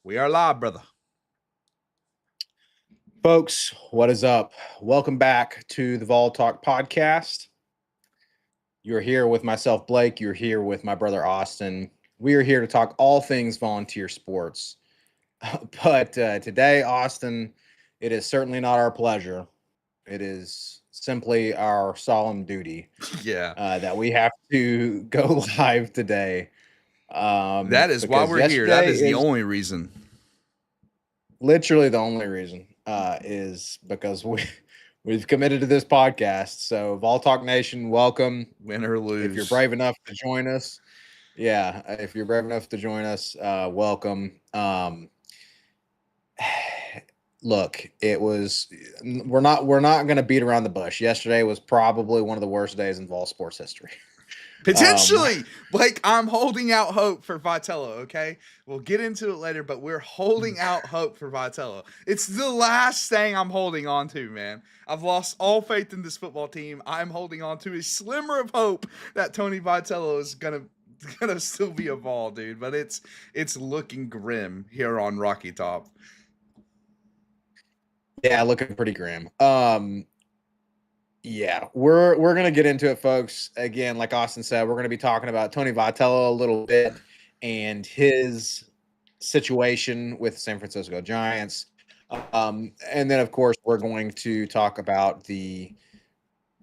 We are live, brother. Folks, what is up? Welcome back to the Vol Talk podcast. You're here with myself, Blake. You're here with my brother, Austin. We are here to talk all things volunteer sports. But today, Austin, it is certainly not our pleasure. It is simply our solemn duty Yeah. that we have to go live today. That is why Because we're here. That yesterday is the is only reason. literally the only reason is because we've committed to this podcast. So Vol Talk Nation, welcome. Win or lose. If you're brave enough to join us, if you're brave enough to join us, welcome. Look, we're not going to beat around the bush. Yesterday was probably one of the worst days in Vol sports history. Potentially, Blake, I'm holding out hope for Vitello, okay? We'll get into it later, but we're holding out hope for Vitello. It's the last thing I'm holding on to, man. I've lost all faith in this football team. I'm holding on to a slimmer of hope that Tony Vitello is gonna still be a Vol, dude. But it's looking grim here on Rocky Top. Yeah, looking pretty grim. Yeah, we're gonna get into it, folks. Again, like Austin said, we're gonna be talking about Tony Vitello a little bit and his situation with the San Francisco Giants. And then, of course, we're going to talk about the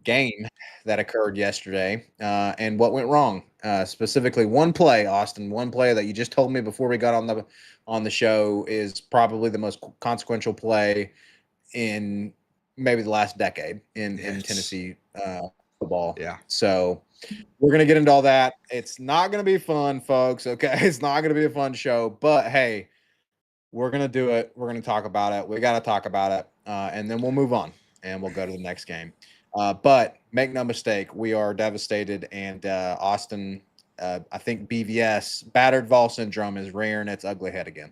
game that occurred yesterday and what went wrong. Specifically, one play, Austin, one play that you just told me before we got on the show is probably the most consequential play in maybe the last decade in Tennessee football. Yeah. So we're going to get into all that. It's not going to be fun, folks. Okay. It's not going to be a fun show, but hey, we're going to do it. We're going to talk about it. We got to talk about it. And then we'll move on and we'll go to the next game. But make no mistake, we are devastated. And Austin, I think BVS, battered Vol syndrome, is rearing its ugly head again.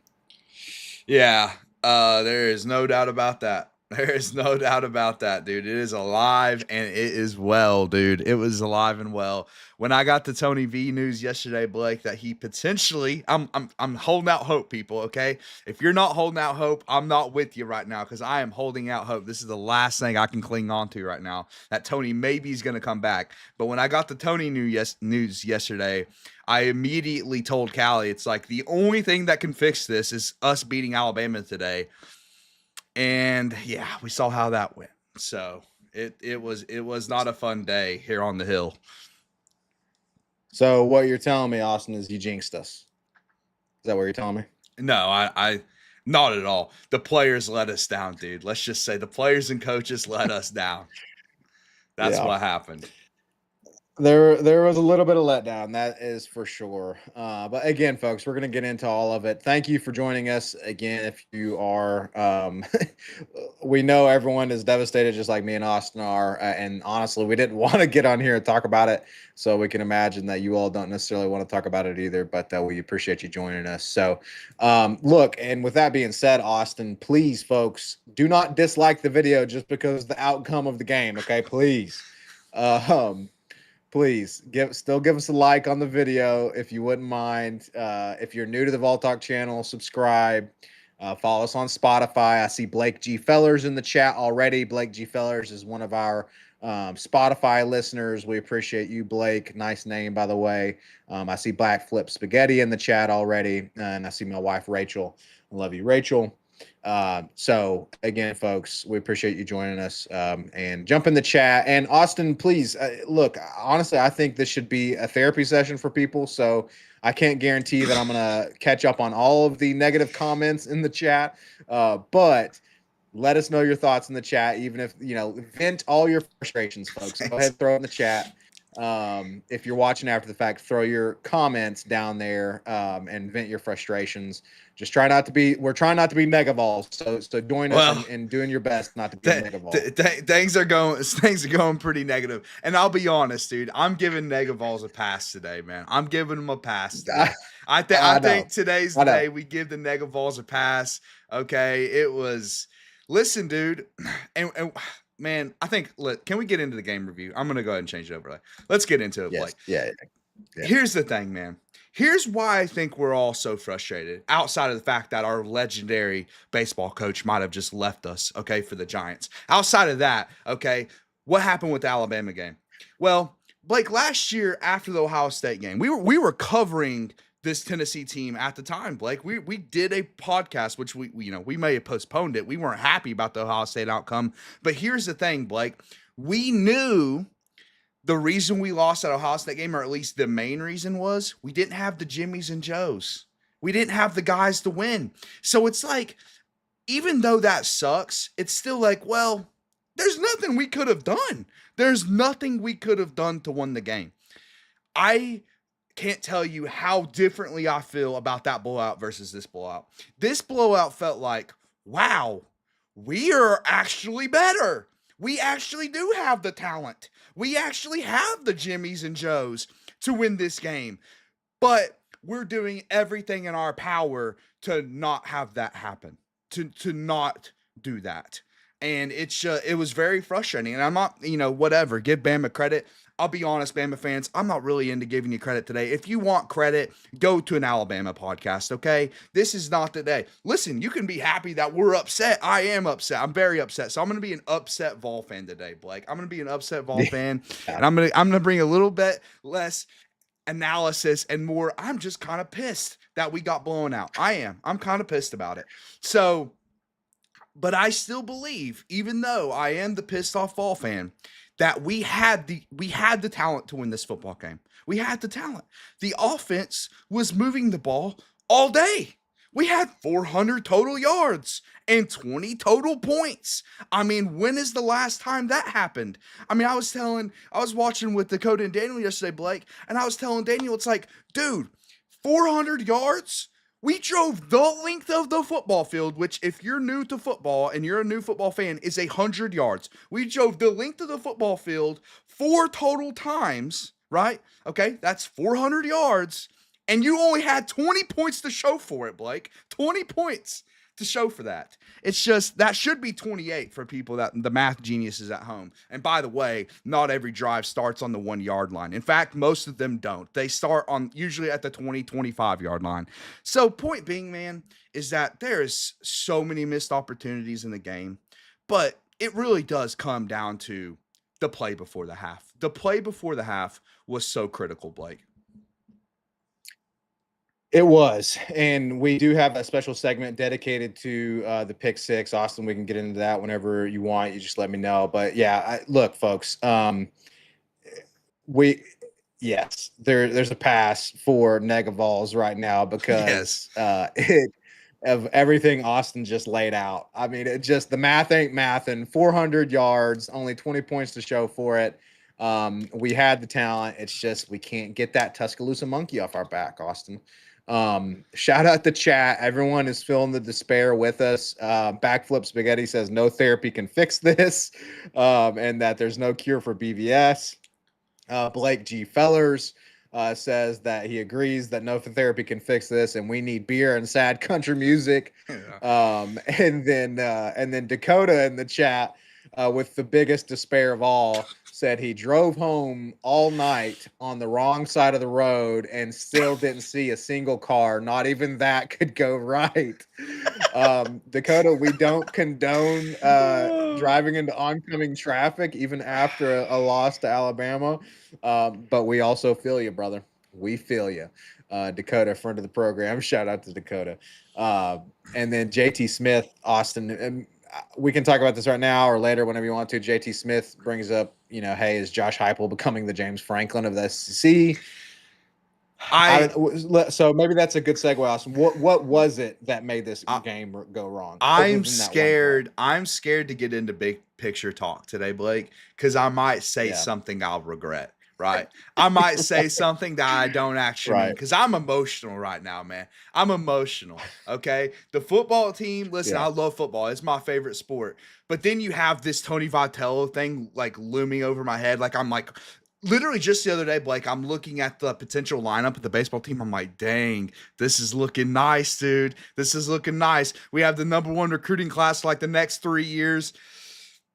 Yeah. There is no doubt about that. There is no doubt about that, dude. It is alive and it is well, dude. It was alive and well. When I got the Tony V news yesterday, Blake, that he potentially, I'm holding out hope, people. Okay, if you're not holding out hope, I'm not with you right now because I am holding out hope. This is the last thing I can cling on to right now. That Tony maybe is going to come back. But when I got the Tony news yesterday, I immediately told Callie, it's like the only thing that can fix this is us beating Alabama today. And yeah, we saw how that went. So it was not a fun day here on the hill. So what you're telling me, Austin, is you jinxed us. Is that what you're telling me? No, I not at all. The players let us down, dude. Let's just say the players and coaches let us down. That's what happened. There was a little bit of letdown, that is for sure. But again, folks, we're going to get into all of it. Thank you for joining us again. If you are, we know everyone is devastated, just like me and Austin are. And honestly, we didn't want to get on here and talk about it, so we can imagine that you all don't necessarily want to talk about it either. But we appreciate you joining us. So, look, and with that being said, Austin, please, folks, do not dislike the video just because of the outcome of the game. Okay, please. Please still give us a like on the video if you wouldn't mind. If you're new to the Vol Talk channel, subscribe. Follow us on Spotify. I see Blake G. Fellers in the chat already. Blake G. Fellers is one of our Spotify listeners. We appreciate you, Blake. Nice name, by the way. I see Black Flip Spaghetti in the chat already. And I see my wife, Rachel. I love you, Rachel. So again, folks, we appreciate you joining us and jump in the chat. And Austin, please look, honestly, I think this should be a therapy session for people. So I can't guarantee that I'm going to catch up on all of the negative comments in the chat. But let us know your thoughts in the chat, even if, vent all your frustrations, folks. Go ahead and throw it in the chat. If you're watching after the fact, throw your comments down there and vent your frustrations. Just we're trying not to be Megavols. So join us in doing your best not to be Megavol. Things are going pretty negative. And I'll be honest, dude, I'm giving Negavols a pass today, man. I'm giving them a pass today. I think today's the day we give the Negavols a pass. Okay. It was, listen, dude, and man, I think, can we get into the game review? I'm going to go ahead and change it over. Let's get into it, Blake. Yeah. Here's the thing, man. Here's why I think we're all so frustrated, outside of the fact that our legendary baseball coach might have just left us, okay, for the Giants. Outside of that, okay, what happened with the Alabama game? Well, Blake, last year after the Ohio State game, we were covering this Tennessee team at the time, Blake. We did a podcast, which we may have postponed it. We weren't happy about the Ohio State outcome. But here's the thing, Blake. We knew the reason we lost that Ohio State game, or at least the main reason, was we didn't have the Jimmies and Joes. We didn't have the guys to win. So it's like, even though that sucks, it's still like, well, there's nothing we could have done. There's nothing we could have done to win the game. I can't tell you how differently I feel about that blowout versus this blowout. This blowout felt like, wow, we are actually better. We actually do have the talent. We actually have the Jimmies and Joes to win this game. But we're doing everything in our power to not have that happen, to not do that. And it was very frustrating. And I'm not, whatever, give Bama credit. I'll be honest, Bama fans, I'm not really into giving you credit today. If you want credit, go to an Alabama podcast, okay? This is not the day. Listen, you can be happy that we're upset. I am upset. I'm very upset. So I'm going to be an upset Vol fan today, Blake. I'm going to be an upset Vol fan, and I'm going to bring a little bit less analysis and more. I'm just kind of pissed that we got blown out. I'm kind of pissed about it. So, but I still believe, even though I am the pissed off Vol fan, that we had the talent to win this football game. We had the talent. The offense was moving the ball all day. We had 400 total yards and 20 total points. I mean, when is the last time that happened? I mean, I was watching with Dakota and Daniel yesterday, Blake, and I was telling Daniel, it's like, dude, 400 yards? We drove the length of the football field, which, if you're new to football and you're a new football fan, is 100 yards. We drove the length of the football field 4 total times, right? Okay, that's 400 yards. And you only had 20 points to show for it, Blake. 20 points to show for that. It's just, that should be 28 for people, that the math geniuses at home. And by the way, not every drive starts on the 1 yard line. In fact, most of them don't. They start on usually at the 20, 25 yard line. So point being, man, is that there is so many missed opportunities in the game, but it really does come down to the play before the half. The play before the half was so critical, Blake. It was, and we do have a special segment dedicated to the pick six. Austin, we can get into that whenever you want. You just let me know. But yeah, look, folks, there's a pass for Nega Vols right now because of everything Austin just laid out. I mean, it just, the math ain't mathin'. 400 yards, only 20 points to show for it. We had the talent. It's just we can't get that Tuscaloosa monkey off our back, Austin. Shout out the chat. Everyone is feeling the despair with us. Backflip Spaghetti says no therapy can fix this, and that there's no cure for BVS. Blake G. Fellers says that he agrees that no therapy can fix this, and we need beer and sad country music. And then Dakota in the chat, with the biggest despair of all, said he drove home all night on the wrong side of the road and still didn't see a single car. Not even that could go right. Dakota, we don't condone driving into oncoming traffic even after a loss to Alabama. But we also feel you, brother. We feel you. Dakota, friend of the program. Shout out to Dakota. And then JT Smith, Austin, and we can talk about this right now or later, whenever you want to. JT Smith brings up, hey, is Josh Heupel becoming the James Franklin of the SEC? So maybe that's a good segue, Austin. What was it that made this game go wrong? I'm scared. I'm scared to get into big picture talk today, Blake, because I might say something I'll regret. Right. I might say something that I don't actually mean, because I'm emotional right now, man. I'm emotional. Okay. The football team, listen, I love football. It's my favorite sport. But then you have this Tony Vitello thing like looming over my head. Like, I'm like, literally just the other day, Blake, I'm looking at the potential lineup of the baseball team. I'm like, dang, this is looking nice, dude. This is looking nice. We have the #1 recruiting class like the next 3 years.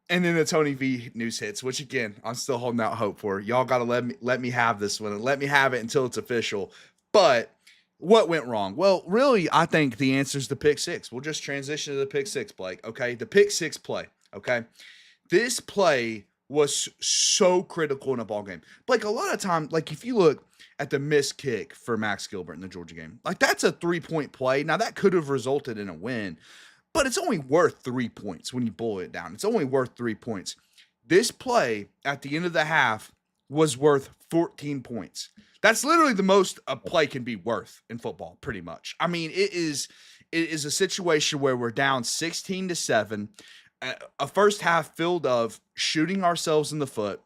And then the Tony V news hits, which, again, I'm still holding out hope for. Y'all got to let me have this one. Let me have it until it's official. But what went wrong? Well, really, I think the answer is the pick six. We'll just transition to the pick six, Blake. Okay. The pick six play. Okay. This play was so critical in a ball game. Like a lot of time, like if you look at the missed kick for Max Gilbert in the Georgia game, like that's a 3-point play. Now that could have resulted in a win, but it's only worth 3 points when you boil it down. It's only worth 3 points. This play at the end of the half was worth 14 points. That's literally the most a play can be worth in football, pretty much. I mean, it is a situation where we're down 16-7, a first half filled of shooting ourselves in the foot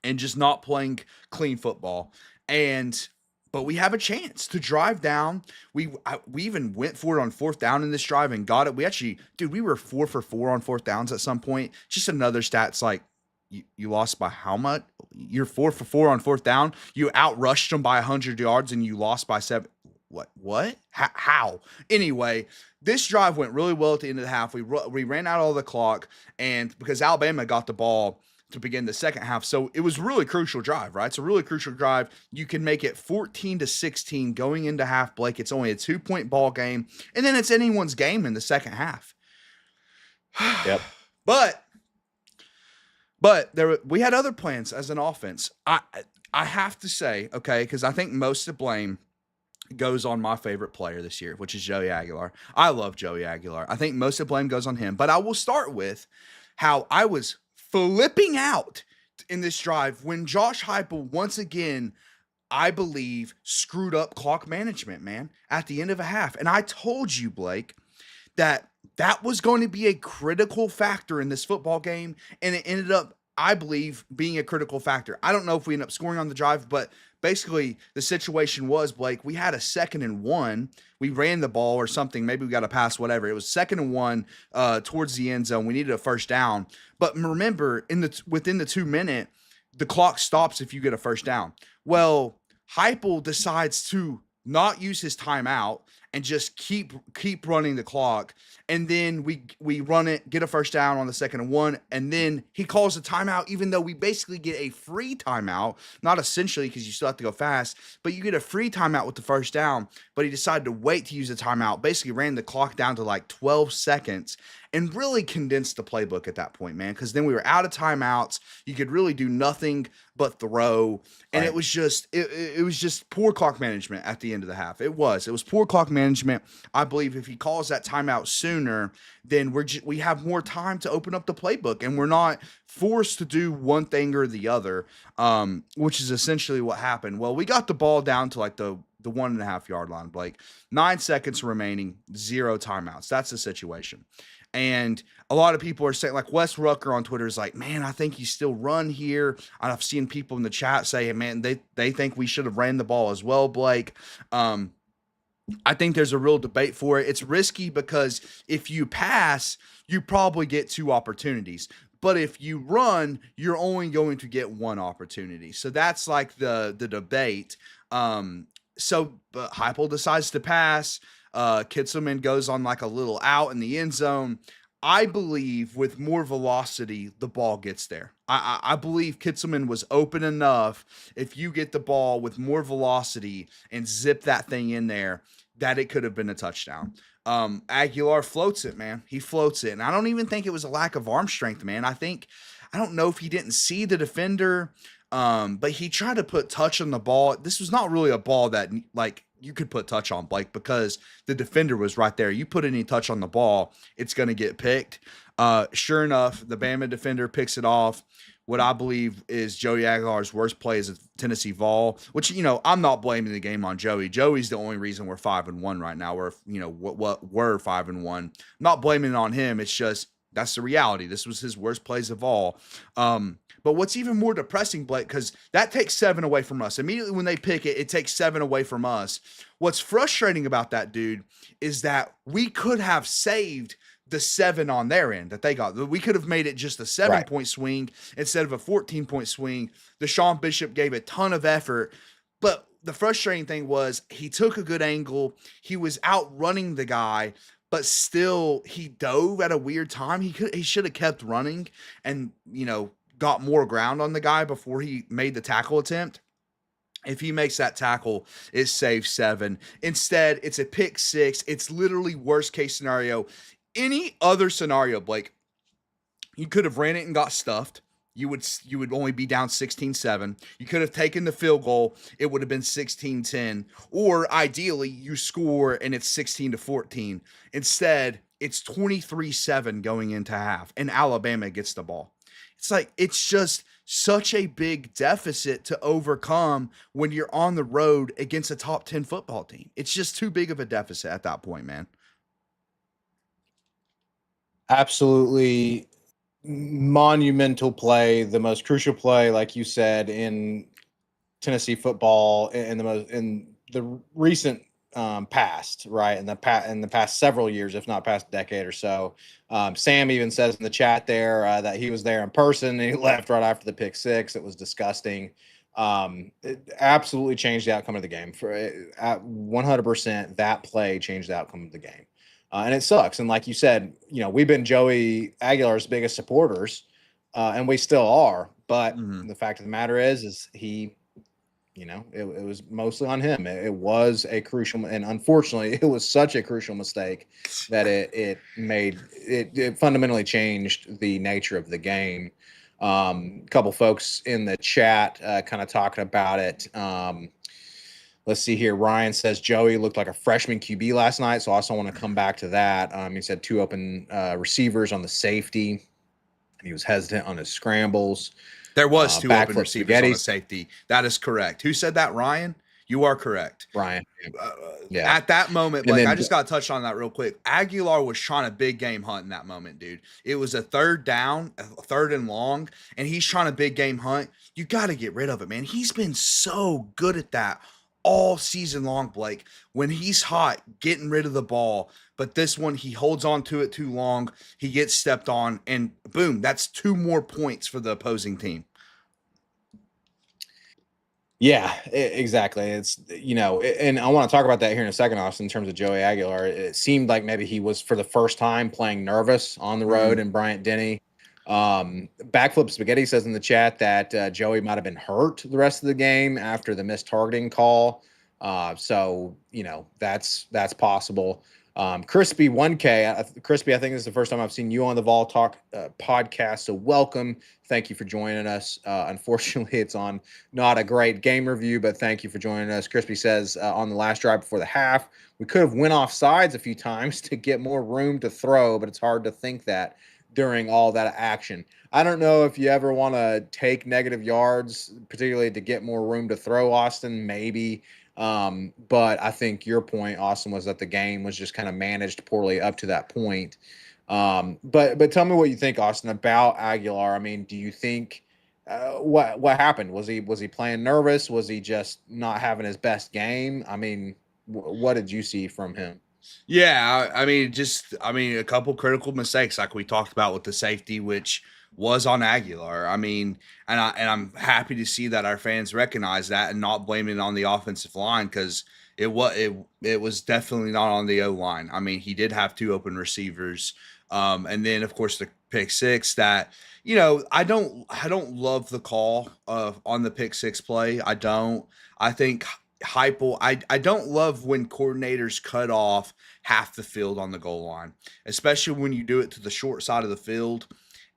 and just not playing clean football. And but we have a chance to drive down. We even went for it on fourth down in this drive and got it. We actually, dude, we were 4 for 4 on fourth downs at some point. Just another stats like you lost by how much? You're 4 for 4 on fourth down. You outrushed them by 100 yards and you lost by 7. What? How? Anyway, this drive went really well at the end of the half. We ran out all the clock, and because Alabama got the ball to begin the second half, so it was a really crucial drive, right? It's a really crucial drive. You can make it 14-16 going into half, Blake. It's only a 2-point ball game, and then it's anyone's game in the second half. Yep. But we had other plans as an offense. I have to say, okay, because I think most of the blame goes on my favorite player this year, which is Joey Aguilar. I love Joey Aguilar. I think most of the blame goes on him. But I will start with how I was flipping out in this drive when Josh Heupel once again, I believe, screwed up clock management, man, at the end of a half. And I told you, Blake, that was going to be a critical factor in this football game, and it ended up, I believe, being a critical factor. I don't know if we end up scoring on the drive, but basically the situation was, Blake, we had a 2nd and 1. We ran the ball or something. Maybe we got a pass, whatever. It was 2nd and 1 towards the end zone. We needed a first down. But remember, within the 2-minute, the clock stops if you get a first down. Well, Heupel decides to not use his timeout and just keep running the clock. And then we run it, get a first down on the 2nd and 1, and then he calls a timeout, even though we basically get a free timeout, not essentially because you still have to go fast, but you get a free timeout with the first down. But he decided to wait to use the timeout, basically ran the clock down to like 12 seconds and really condensed the playbook at that point, man, because then we were out of timeouts. You could really do nothing but throw. And Right. it was just poor clock management at the end of the half. It was poor clock management. I believe if he calls that timeout sooner, then we have more time to open up the playbook, and we're not forced to do one thing or the other, which is essentially what happened. Well, we got the ball down to like the 1.5 yard line, Blake. 9 seconds remaining, 0 timeouts. That's the situation. And a lot of people are saying, like Wes Rucker on Twitter is like, man, I think you still run here. I've seen people in the chat say, man, they think we should have ran the ball as well, Blake. I think there's a real debate for it. It's risky because if you pass, you probably get 2 opportunities. But if you run, you're only going to get 1 opportunity. So that's like the debate. But Heupel decides to pass. Kitselman goes on like a little out in the end zone. I believe with more velocity, the ball gets there. I believe Kitselman was open enough. If you get the ball with more velocity and zip that thing in there, that it could have been a touchdown. Aguilar floats it, man. He floats it. And I don't even think it was a lack of arm strength, man. I don't know if he didn't see the defender, but he tried to put touch on the ball. This was not really a ball that like you could put touch on, Blake, because the defender was right there. You put any touch on the ball, it's going to get picked. Sure enough, the Bama defender picks it off. What I believe is Joey Aguilar's worst play is a Tennessee Vol, which, I'm not blaming the game on Joey. Joey's the only reason we're 5-1 right now. We're, what we're 5-1. I'm not blaming it on him. It's just, that's the reality. This was his worst plays of all. But what's even more depressing, Blake, because that takes 7 away from us. Immediately when they pick it, it takes 7 away from us. What's frustrating about that, dude, is that we could have saved the 7 on their end that they got. We could have made it just a 7-point swing instead of a 14-point swing. Deshaun Bishop gave a ton of effort, but the frustrating thing was he took a good angle. He was outrunning the guy, but still he dove at a weird time. He should have kept running and, got more ground on the guy before he made the tackle attempt. If he makes that tackle, it saves 7. Instead, it's a pick 6. It's literally worst case scenario. Any other scenario, Blake, you could have ran it and got stuffed. You would only be down 16-7. You could have taken the field goal. It would have been 16-10. Or ideally, you score and it's 16-14. Instead, it's 23-7 going into half, and Alabama gets the ball. It's like it's just such a big deficit to overcome when you're on the road against a top 10 football team. It's just too big of a deficit at that point, man. Absolutely monumental play, the most crucial play, like you said, in Tennessee football in the recent past, right? In the past several years, if not past decade or so. Sam even says in the chat there that he was there in person and he left right after the pick 6. It was disgusting. It absolutely changed the outcome of the game. For 100%, that play changed the outcome of the game. And it sucks. And like you said, we've been Joey Aguilar's biggest supporters, and we still are. But Mhm. the fact of the matter is he, it was mostly on him. It was a crucial, and unfortunately, it was such a crucial mistake that it fundamentally changed the nature of the game. A couple folks in the chat kind of talking about it. Let's see here. Ryan says Joey looked like a freshman QB last night, so I also want to come back to that. He said 2 open receivers on the safety. He was hesitant on his scrambles. There was 2 open Backflip receivers on spaghetti. the safety. That is correct. Who said that, Ryan? You are correct. Ryan. Uh, Yeah. at that moment, And Blake, I then just got to touch on that real quick. Aguilar was trying a big game hunt in that moment, dude. It was a third down, a third and long, and he's trying a big game hunt. You got to get rid of it, man. He's been so good at that all season long, Blake. When he's hot, getting rid of the ball. But this one, he holds on to it too long. He gets stepped on, and boom, that's 2 more points for the opposing team. yeah, exactly. It's, and I want to talk about that here in a second, Austin, in terms of Joey Aguilar. It seemed like maybe he was for the first time playing nervous on the road Mm. in Bryant Denny. Backflip Spaghetti says in the chat that Joey might have been hurt the rest of the game after the missed targeting call. So that's possible. Crispy 1K, Crispy, I think this is the first time I've seen you on the Vol Talk podcast. So welcome. Thank you for joining us. Unfortunately, it's on not a great game review, but thank you for joining us. Crispy says on the last drive before the half, we could have went off sides a few times to get more room to throw, but it's hard to think that during all that action. I don't know if you ever want to take negative yards, particularly to get more room to throw, Austin, maybe. But I think your point, Austin, was that the game was just kind of managed poorly up to that point. But tell me what you think, Austin, about Aguilar. I mean, do you think what happened? Was he playing nervous? Was he just not having his best game? I mean, what did you see from him? Yeah, I mean, a couple critical mistakes like we talked about with the safety, which was on Aguilar. I mean, and I'm happy to see that our fans recognize that and not blaming it on the offensive line because it was definitely not on the O line. I mean, he did have 2 open receivers, and then of course the pick 6 that I don't love the call on the pick 6 play. I don't. I think Heupel. I don't love when coordinators cut off half the field on the goal line, especially when you do it to the short side of the field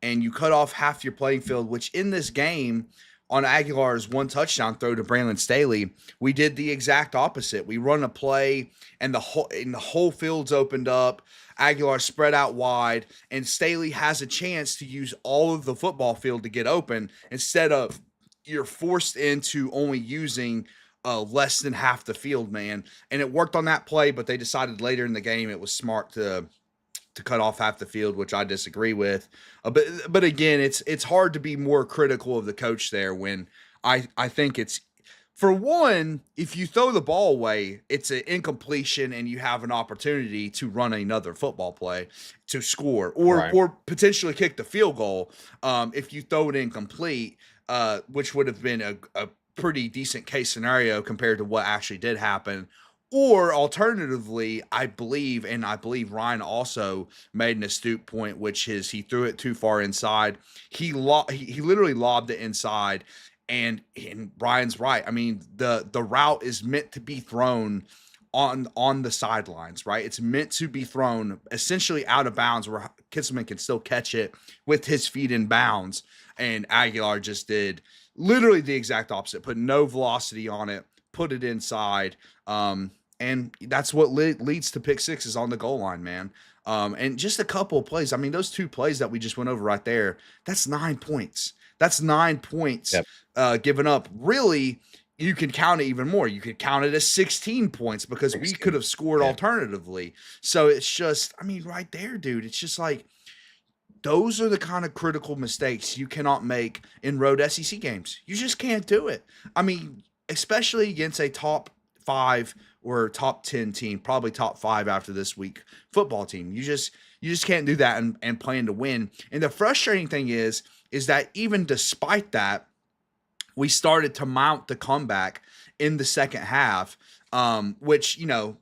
and you cut off half your playing field, which in this game on Aguilar's 1 touchdown throw to Brandon Staley, we did the exact opposite. We run a play and the whole field's opened up. Aguilar spread out wide, and Staley has a chance to use all of the football field to get open instead of you're forced into only using less than half the field, man. And it worked on that play, but they decided later in the game it was smart to cut off half the field, which I disagree with. But again, it's hard to be more critical of the coach there when I think it's for one, if you throw the ball away, it's an incompletion and you have an opportunity to run another football play to score Right. or potentially kick the field goal if you throw it incomplete, which would have been a pretty decent case scenario compared to what actually did happen. Or alternatively, I believe Ryan also made an astute point, which is he threw it too far inside. He literally lobbed it inside, And Brian's right. I mean, the route is meant to be thrown on the sidelines, right? It's meant to be thrown essentially out of bounds where Kisselman can still catch it with his feet in bounds. And Aguilar just did literally the exact opposite, put no velocity on it, put it inside. And that's what leads to pick sixes on the goal line, man. And just a couple of plays. I mean, those 2 plays that we just went over right there, that's 9 points. That's 9 points given up. Really, you could count it even more. You could count it as 16 points because 16. We could have scored alternatively. So it's just, I mean, right there, dude, it's just like, those are the kind of critical mistakes you cannot make in road SEC games. You just can't do it. I mean, especially against a top 5 or top 10 team, probably top 5 after this week football team. You just can't do that and plan to win. And the frustrating thing is that even despite that, we started to mount the comeback in the second half, which, I'll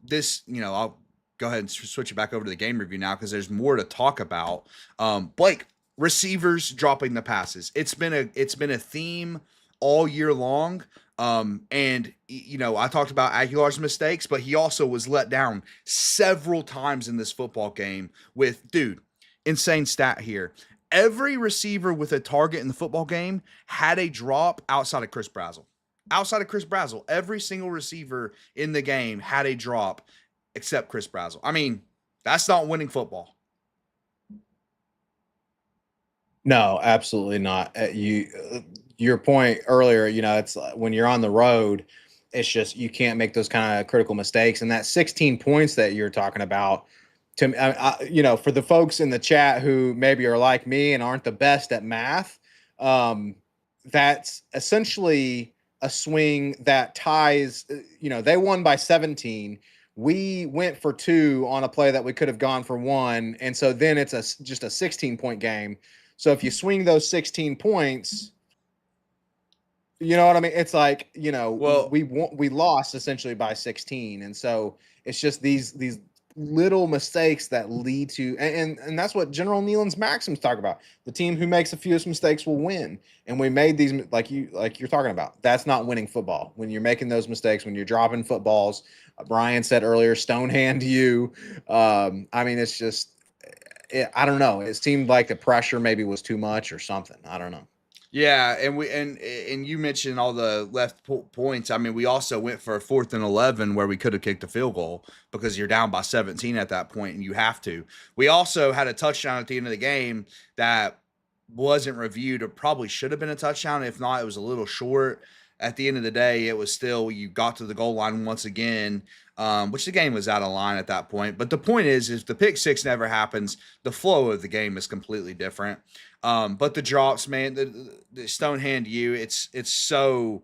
go ahead and switch it back over to the game review now because there's more to talk about. Blake, receivers dropping the passes. It's been a theme all year long. And I talked about Aguilar's mistakes, but he also was let down several times in this football game with, insane stat here. Every receiver with a target in the football game had a drop outside of Chris Brazzell. Outside of Chris Brazzell, every single receiver in the game had a drop except Chris Brazzell. I mean, that's not winning football. No, absolutely not. Your point earlier, it's when you're on the road, it's just you can't make those kind of critical mistakes. And that 16 points that you're talking about, for the folks in the chat who maybe are like me and aren't the best at math, that's essentially a swing that ties. They won by 17. We went for 2 on a play that we could have gone for 1, and so then it's just a 16-point game. So if you swing those 16 points, you know what I mean? It's like, we lost essentially by 16. And so it's just these little mistakes that lead to, and that's what General Nealon's maxims talk about. The team who makes the fewest mistakes will win. And we made these, like you're talking about. That's not winning football. When you're making those mistakes, when you're dropping footballs, Brian said earlier, stone hand you. I mean, it's just, I don't know. It seemed like the pressure maybe was too much or something. I don't know. Yeah, and you mentioned all the left points. I mean, we also went for a 4th and 11 where we could have kicked a field goal because you're down by 17 at that point and you have to. We also had a touchdown at the end of the game that wasn't reviewed or probably should have been a touchdown. If not, it was a little short. At the end of the day, it was still, you got to the goal line once again, which the game was out of line at that point. But the point is, if the pick six never happens, the flow of the game is completely different. But the drops, man, the stone hand you, it's so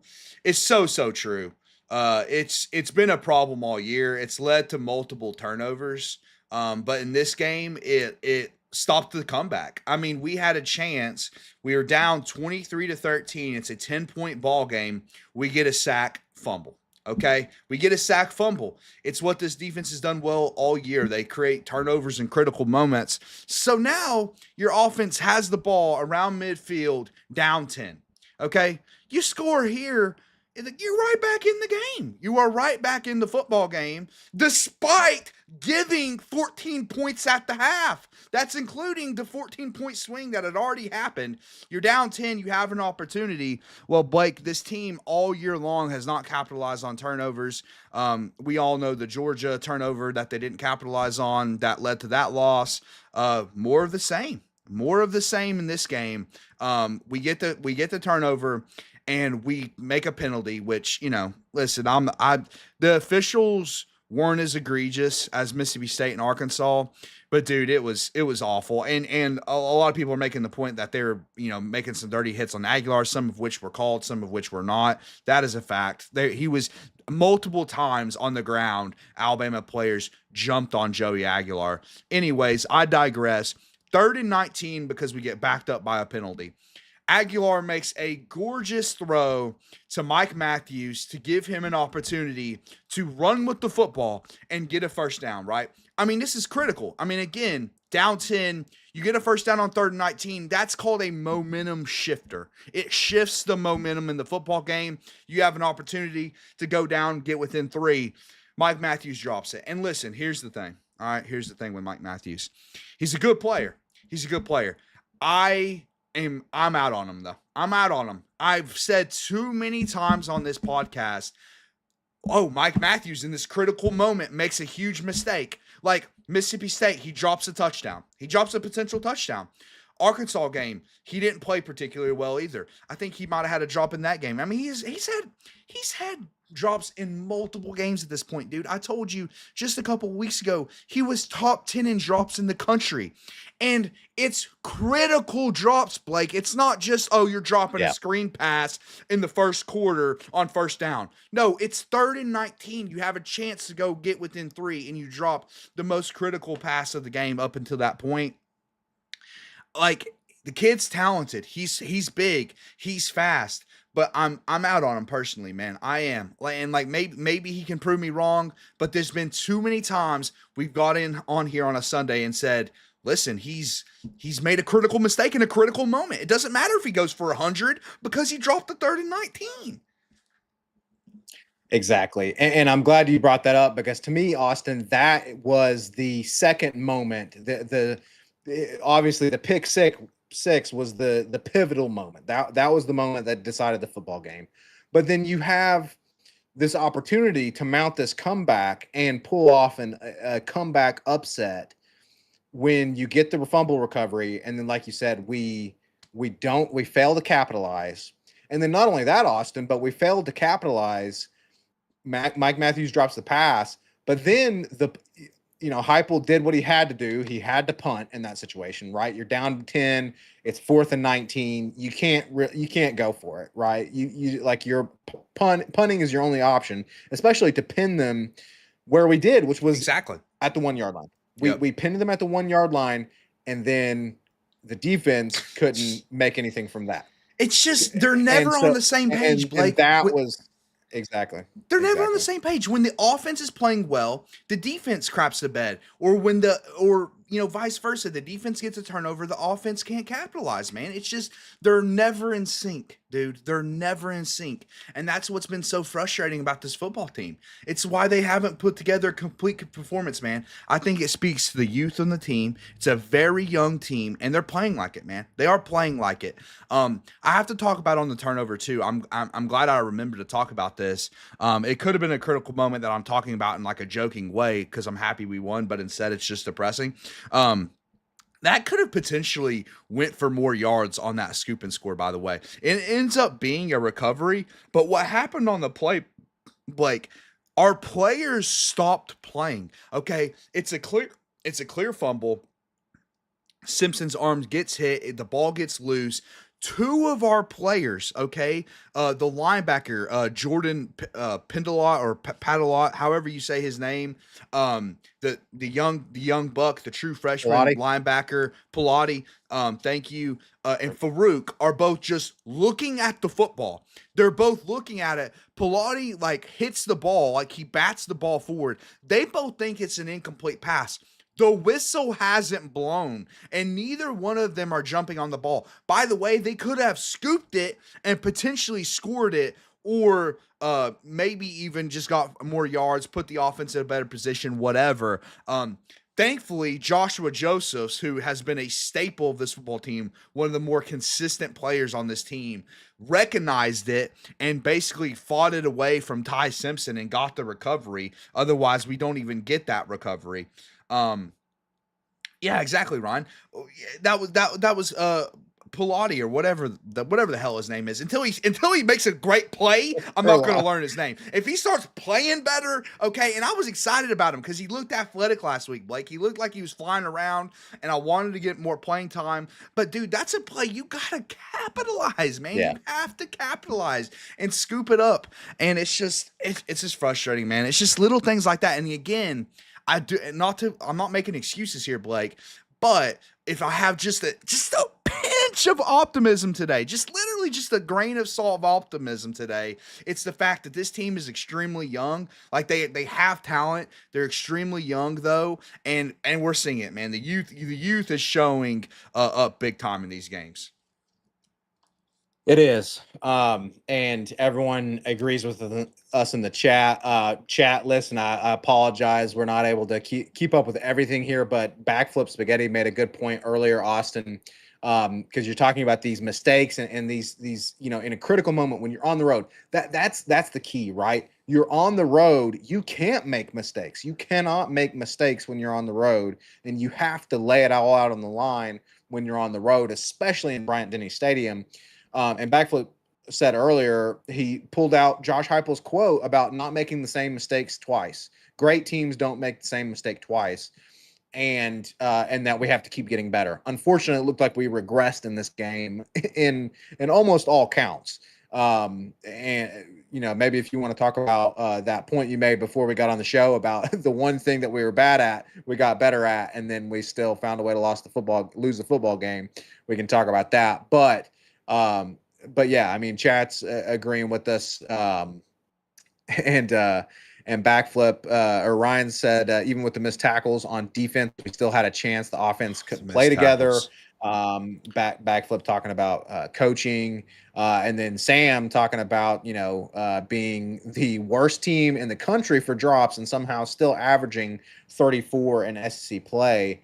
true. It's been a problem all year. It's led to multiple turnovers. But in this game, it stopped the comeback. I mean, we had a chance. We were down 23-13. It's a 10-point ball game. We get a sack, fumble. Okay, we get a sack, fumble. It's what this defense has done well all year. They create turnovers in critical moments. So now your offense has the ball around midfield, down 10. Okay, you score here, you're right back in the game. You are right back in the football game, despite giving 14 points at the half. That's including the 14-point swing that had already happened. You're down 10. You have an opportunity. Well, Blake, this team all year long has not capitalized on turnovers. We all know the Georgia turnover that they didn't capitalize on that led to that loss. More of the same. More of the same in this game. We get the turnover. And we make a penalty, which, listen, the officials weren't as egregious as Mississippi State and Arkansas, but dude, it was awful. And a lot of people are making the point that they were, making some dirty hits on Aguilar, some of which were called, some of which were not. That is a fact. He was multiple times on the ground. Alabama players jumped on Joey Aguilar. Anyways, I digress. 3rd and 19 because we get backed up by a penalty. Aguilar makes a gorgeous throw to Mike Matthews to give him an opportunity to run with the football and get a first down, right? I mean, this is critical. I mean, again, down 10, you get a first down on 3rd and 19. That's called a momentum shifter. It shifts the momentum in the football game. You have an opportunity to go down, get within 3. Mike Matthews drops it. And listen, here's the thing. All right, here's the thing with Mike Matthews. He's a good player. He's a good player. I'm out on him though. I'm out on him. I've said too many times on this podcast, oh, Mike Matthews in this critical moment makes a huge mistake. Like Mississippi State, he drops a touchdown. He drops a potential touchdown. Arkansas game, he didn't play particularly well either. I think he might have had a drop in that game. I mean, he's had drops in multiple games at this point, dude. I told you just a couple weeks ago, he was top 10 in drops in the country. And it's critical drops, Blake. It's not just, oh, you're dropping a screen pass in the first quarter on first down. No, it's 3rd and 19. You have a chance to go get within 3, and you drop the most critical pass of the game up until that point. Like, the kid's talented. He's big. He's fast. But I'm out on him personally, man. I am. And like maybe he can prove me wrong, but there's been too many times we've got in on here on a Sunday and said, listen, he's made a critical mistake in a critical moment. It doesn't matter if he goes for 100 because he dropped the 3rd and 19. Exactly. And I'm glad you brought that up, because to me, Austin, that was the second moment. Obviously the pick six was the pivotal moment. That was the moment that decided the football game. But then you have this opportunity to mount this comeback and pull off a comeback upset when you get the fumble recovery, and then, like you said, we fail to capitalize. And then not only that, Austin, but we failed to capitalize. Mike Matthews drops the pass, but then Heupel did what he had to do. He had to punt in that situation, right? You're down 10. It's 4th and 19. You can't go for it, right? Your punting is your only option, especially to pin them where we did, which was exactly at the 1 yard line. We pinned them at the 1 yard line, and then the defense couldn't make anything from that. It's just they're never on the same page, Blake. Exactly. They're never on the same page. When the offense is playing well, the defense craps the bed. Or vice versa. The defense gets a turnover, the offense can't capitalize, man. It's just they're never in sync, dude. They're never in sync. And that's what's been so frustrating about this football team. It's why they haven't put together a complete performance, man. I think it speaks to the youth on the team. It's a very young team, and they're playing like it, man. They are playing like it. I have to talk about on the turnover too. I'm glad I remembered to talk about this. It could have been a critical moment that I'm talking about in like a joking way because I'm happy we won, but instead it's just depressing. That could have potentially went for more yards on that scoop and score, by the way. It ends up being a recovery, but what happened on the play, Blake, our players stopped playing. Okay, it's a clear fumble. Simpson's arm gets hit, the ball gets loose. 2 of our players, okay, the linebacker, Jordan Pendelot or Padalot, however you say his name, the young buck, the true freshman linebacker, Pilati, thank you, and Farouk are both just looking at the football. They're both looking at it. Pilati hits the ball, he bats the ball forward. They both think it's an incomplete pass. The whistle hasn't blown, and neither one of them are jumping on the ball. By the way, they could have scooped it and potentially scored it, or maybe even just got more yards, put the offense in a better position, whatever. Thankfully, Joshua Josephs, who has been a staple of this football team, one of the more consistent players on this team, recognized it and basically fought it away from Ty Simpson and got the recovery. Otherwise, we don't even get that recovery. Yeah, exactly, Ron. That was Pilati or whatever the hell his name is. Until he makes a great play, I'm not going to learn his name. If he starts playing better, okay. And I was excited about him because he looked athletic last week, Blake. He looked like he was flying around, and I wanted to get more playing time. But dude, that's a play you gotta capitalize, man. Yeah. You have to capitalize and scoop it up. And it's just frustrating, man. It's just little things like that. And again, I'm not making excuses here, Blake, but if I have just a pinch pinch of optimism today. Just literally just a grain of salt of optimism today. It's the fact that this team is extremely young. Like they have talent. They're extremely young though, and we're seeing it, man. The youth is showing up big time in these games. It is. And everyone agrees with us in the chat. Chat, listen, I apologize. We're not able to keep up with everything here, but Backflip Spaghetti made a good point earlier, Austin, because you're talking about these mistakes and these, in a critical moment when you're on the road, that's the key, right? You're on the road. You can't make mistakes. You cannot make mistakes when you're on the road, and you have to lay it all out on the line when you're on the road, especially in Bryant-Denny Stadium. And Backflip said earlier, he pulled out Josh Heupel's quote about not making the same mistakes twice. Great teams don't make the same mistake twice, and that we have to keep getting better. Unfortunately, it looked like we regressed in this game in almost all counts. And maybe if you want to talk about that point you made before we got on the show about the one thing that we were bad at, we got better at, and then we still found a way to lose the football game. We can talk about that, but yeah, I mean, chat's agreeing with us. And Backflip or Ryan said, even with the missed tackles on defense, we still had a chance. The offense couldn't play together. Backflip talking about coaching, and then Sam talking about being the worst team in the country for drops and somehow still averaging 34 in SEC play.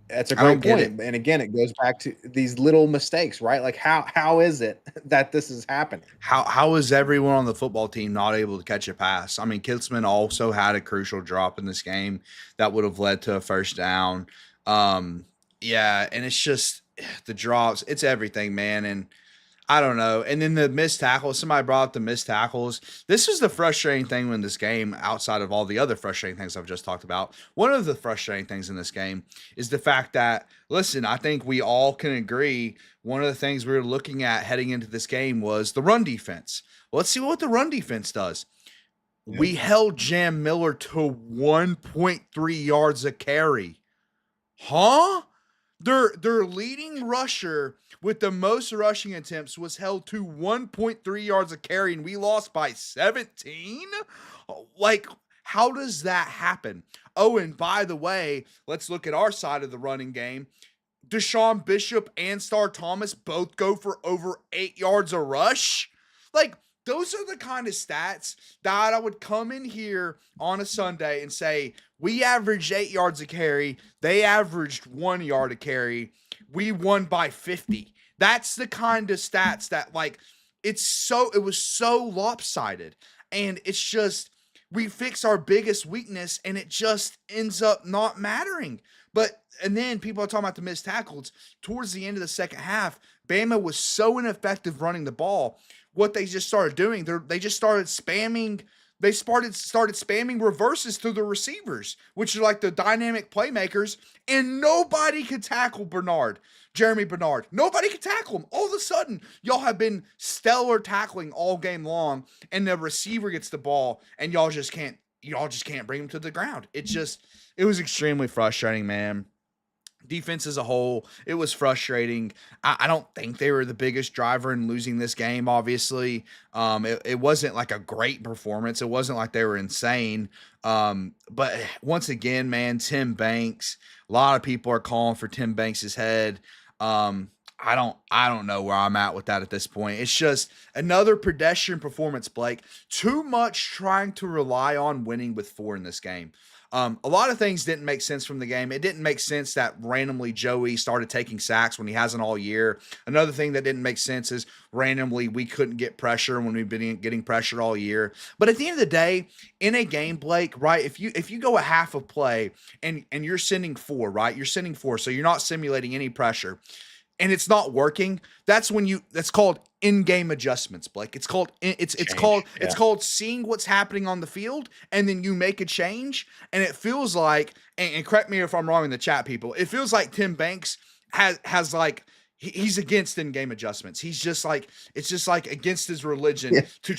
That's a great point. And again, it goes back to these little mistakes, right? Like how is it that this is happening? How is everyone on the football team not able to catch a pass? I mean, Kitzman also had a crucial drop in this game that would have led to a first down. Yeah, and it's just the drops. It's everything, man. And I don't know. And then the missed tackles. Somebody brought up the missed tackles. This is the frustrating thing in this game, outside of all the other frustrating things I've just talked about. One of the frustrating things in this game is the fact that, listen, I think we all can agree one of the things we were looking at heading into this game was the run defense. Well, let's see what the run defense does. Yeah. We held Jam Miller to 1.3 yards a carry. Huh? Their leading rusher with the most rushing attempts was held to 1.3 yards a carry, and we lost by 17? Like, how does that happen? Oh, and by the way, let's look at our side of the running game. Deshaun Bishop and Star Thomas both go for over 8 yards a rush. Like, those are the kind of stats that I would come in here on a Sunday and say, we averaged 8 yards a carry. They averaged 1 yard a carry. We won by 50. That's the kind of stats that, like, it was so lopsided. And it's just, we fix our biggest weakness and it just ends up not mattering. And then people are talking about the missed tackles. Towards the end of the second half, Bama was so ineffective running the ball. What they just started doing, they just started spamming. They started spamming reverses to the receivers, which are like the dynamic playmakers, and nobody could tackle Jeremy Bernard. Nobody could tackle him. All of a sudden, y'all have been stellar tackling all game long, and the receiver gets the ball, and y'all just can't bring him to the ground. It was extremely frustrating, man. Defense as a whole, it was frustrating. I don't think they were the biggest driver in losing this game, obviously. It wasn't like a great performance. It wasn't like they were insane. But once again, man, Tim Banks, a lot of people are calling for Tim Banks' head. I don't know where I'm at with that at this point. It's just another pedestrian performance, Blake. Too much trying to rely on winning with 4 in this game. A lot of things didn't make sense from the game. It didn't make sense that randomly Joey started taking sacks when he hasn't all year. Another thing that didn't make sense is randomly we couldn't get pressure when we've been getting pressure all year. But at the end of the day, in a game, Blake, right, if you go a half of play and you're sending 4, right? You're sending 4, so you're not simulating any pressure, and it's not working, that's called in-game adjustments, Blake. It's called seeing what's happening on the field, and then you make a change. And it feels like, and correct me if I'm wrong in the chat, people, it feels like Tim Banks has like he's against in-game adjustments. He's just like, it's just like against his religion Yeah. to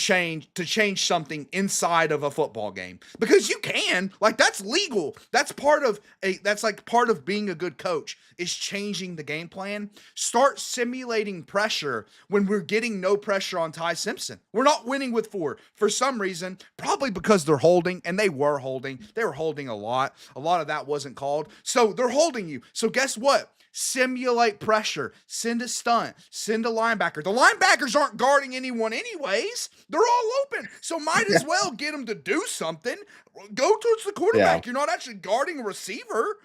change something inside of a football game, because you can, like, that's legal. That's like part of being a good coach, is changing the game plan. Start simulating pressure when we're getting no pressure on Ty Simpson. We're not winning with 4 for some reason, probably because they're holding, and they were holding. They were holding a lot. A lot of that wasn't called. So they're holding you. So guess what? Simulate pressure, send a stunt, send a linebacker. The linebackers aren't guarding anyone anyways. They're all open. So might as well get them to do something. Go towards the Yeah. quarterback. You're not actually guarding a receiver.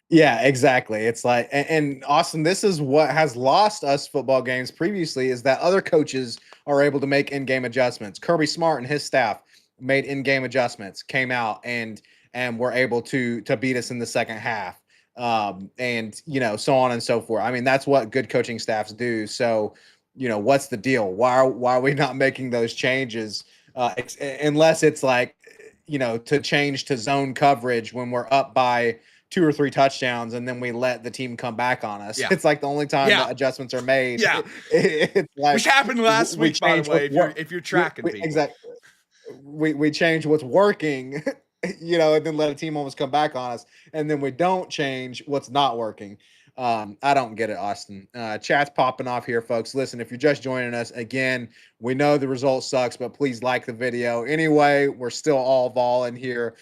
Yeah, exactly. It's like, and Austin, this is what has lost us football games previously, is that other coaches are able to make in-game adjustments. Kirby Smart and his staff made in-game adjustments, came out and were able to beat us in the second half. And so on and so forth. I mean, that's what good coaching staffs do. So, what's the deal? Why are we not making those changes? Unless it's like, to change to zone coverage when we're up by 2 or 3 touchdowns, and then we let the team come back on us. Yeah. It's like the only time Yeah. that adjustments are made. Yeah. It's like, Which happened last we week, by the change way, what's if you're tracking people. exactly. We change what's working, and then let a team almost come back on us, and then we don't change what's not working. I don't get it, Austin. Chat's popping off here, folks. Listen, if you're just joining us, again, we know the result sucks, but please like the video. Anyway, we're still all Vol in here.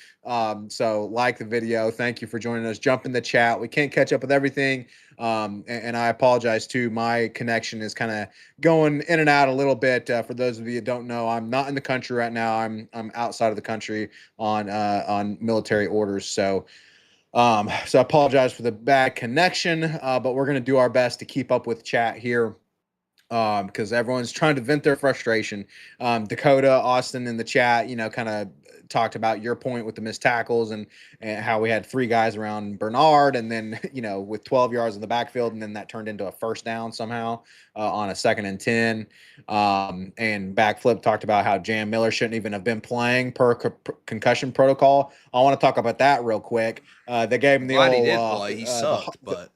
So like the video. Thank you for joining us. Jump in the chat. We can't catch up with everything. And I apologize too. My connection is kind of going in and out a little bit. For those of you who don't know, I'm not in the country right now. I'm outside of the country on military orders. So I apologize for the bad connection, but we're going to do our best to keep up with chat here, because everyone's trying to vent their frustration. Dakota, Austin in the chat, kind of talked about your point with the missed tackles, and how we had 3 guys around Bernard, and then, with 12 yards in the backfield, and then that turned into a first down somehow on a 2nd and 10. And Backflip talked about how Jam Miller shouldn't even have been playing per concussion protocol. I want to talk about that real quick. They gave him the Glad he old did play. He sucked, but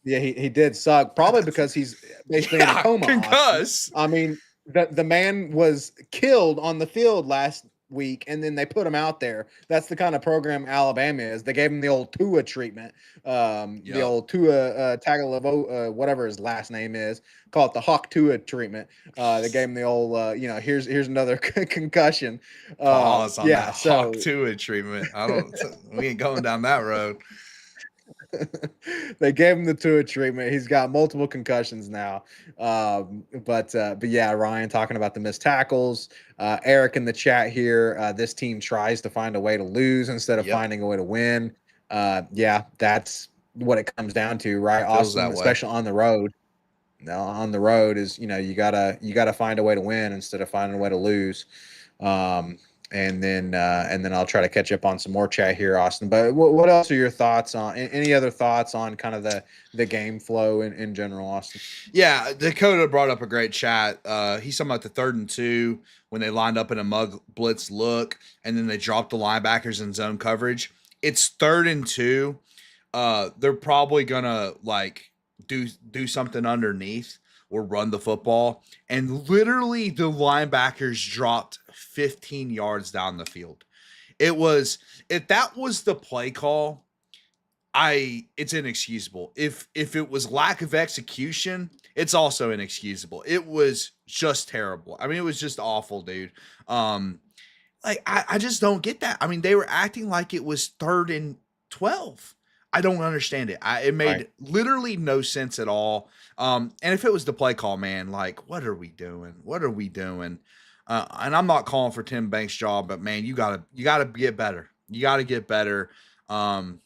yeah, he did suck, probably because he's basically in a coma. concuss. I mean, the man was killed on the field last week, and then they put him out there. That's the kind of program Alabama is. They gave him the old Tua treatment, the old Tua Tagovailoa, whatever his last name is. Call it the Hawk Tua treatment. They gave him the old, here's another concussion. Pause on Yeah, that so Hawk Tua treatment. We ain't going down that road. they gave him the Tua treatment. He's got multiple concussions now. But yeah, Ryan talking about the missed tackles. Eric in the chat here. This team tries to find a way to lose instead of finding a way to win. Yeah, that's what it comes down to, right, Austin? Especially on the road. No, on the road is, you gotta find a way to win instead of finding a way to lose. And then I'll try to catch up on some more chat here, Austin. But what else are your thoughts on? Any other thoughts on kind of the game flow in general, Austin? Yeah, Dakota brought up a great chat. He's talking about the 3rd and 2 when they lined up in a mug blitz look, and then they dropped the linebackers in zone coverage. It's 3rd and 2. They're probably gonna like do something underneath or run the football, and literally the linebackers dropped 15 yards down the field. If that was the play call, it's inexcusable. If it was lack of execution, it's also inexcusable. It was just terrible. I mean, it was just awful, dude. Like I just don't get that. I mean, they were acting like it was 3rd and 12. I don't understand it. It made literally no sense at all. And if it was the play call, man, like, what are we doing? What are we doing? And I'm not calling for Tim Banks' job, but man, you gotta get better. You gotta get better. And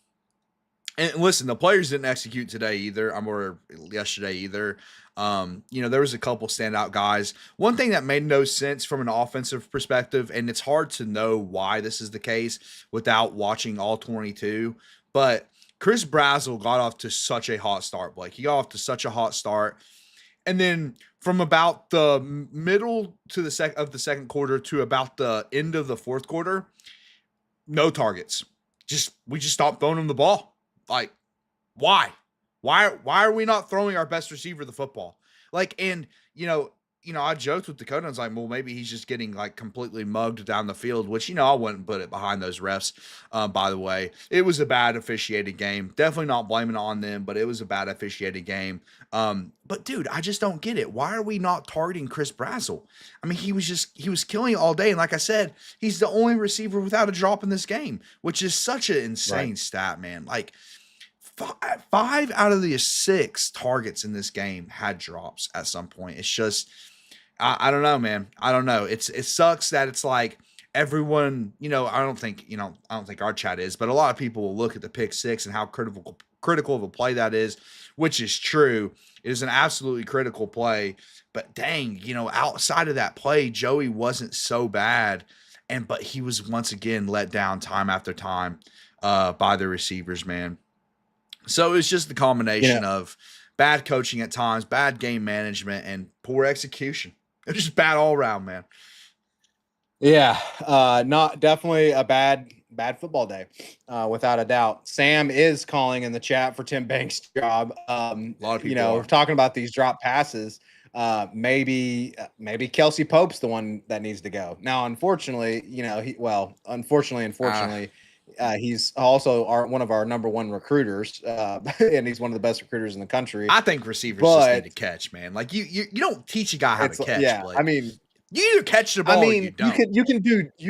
listen, the players didn't execute today either. Or yesterday either. There was a couple standout guys. One thing that made no sense from an offensive perspective, and it's hard to know why this is the case without watching all 22, but Chris Brazzell got off to such a hot start, Blake. He got off to such a hot start. And then from about the middle to the second quarter to about the end of the 4th quarter, no targets. We just stopped throwing him the ball. Like, why? Why are we not throwing our best receiver the football? Like, and I joked with Dakota. I was like, well, maybe he's just getting like completely mugged down the field, which I wouldn't put it behind those refs. By the way, it was a bad officiated game. Definitely not blaming it on them, but it was a bad officiated game. But dude, I just don't get it. Why are we not targeting Chris Brazzell? I mean, he was killing it all day, and like I said, he's the only receiver without a drop in this game, which is such an Right. insane stat, man. Like five out of the 6 targets in this game had drops at some point. It's just, I don't know, man. I don't know. It sucks that it's like everyone, I don't think our chat is, but a lot of people will look at the pick six and how critical of a play that is, which is true. It is an absolutely critical play. But dang, outside of that play, Joey wasn't so bad. But he was once again let down time after time by the receivers, man. So it's just the You know, combination of bad coaching at times, bad game management, and poor execution. It's just bad all around, man. yeah, not definitely a bad football day, without a doubt. Sam is calling in the chat for Tim Banks' job. A lot of people We're are. talking about these drop passes. Maybe Kelsey Pope's the one that needs to go. Now, unfortunately, Ah, unfortunately, he's also one of our number one recruiters, and he's one of the best recruiters in the country. I think receivers just need But to catch, man. Like you don't teach a guy how to it's catch, yeah, Blake. You either catch the I ball or you mean, don't. you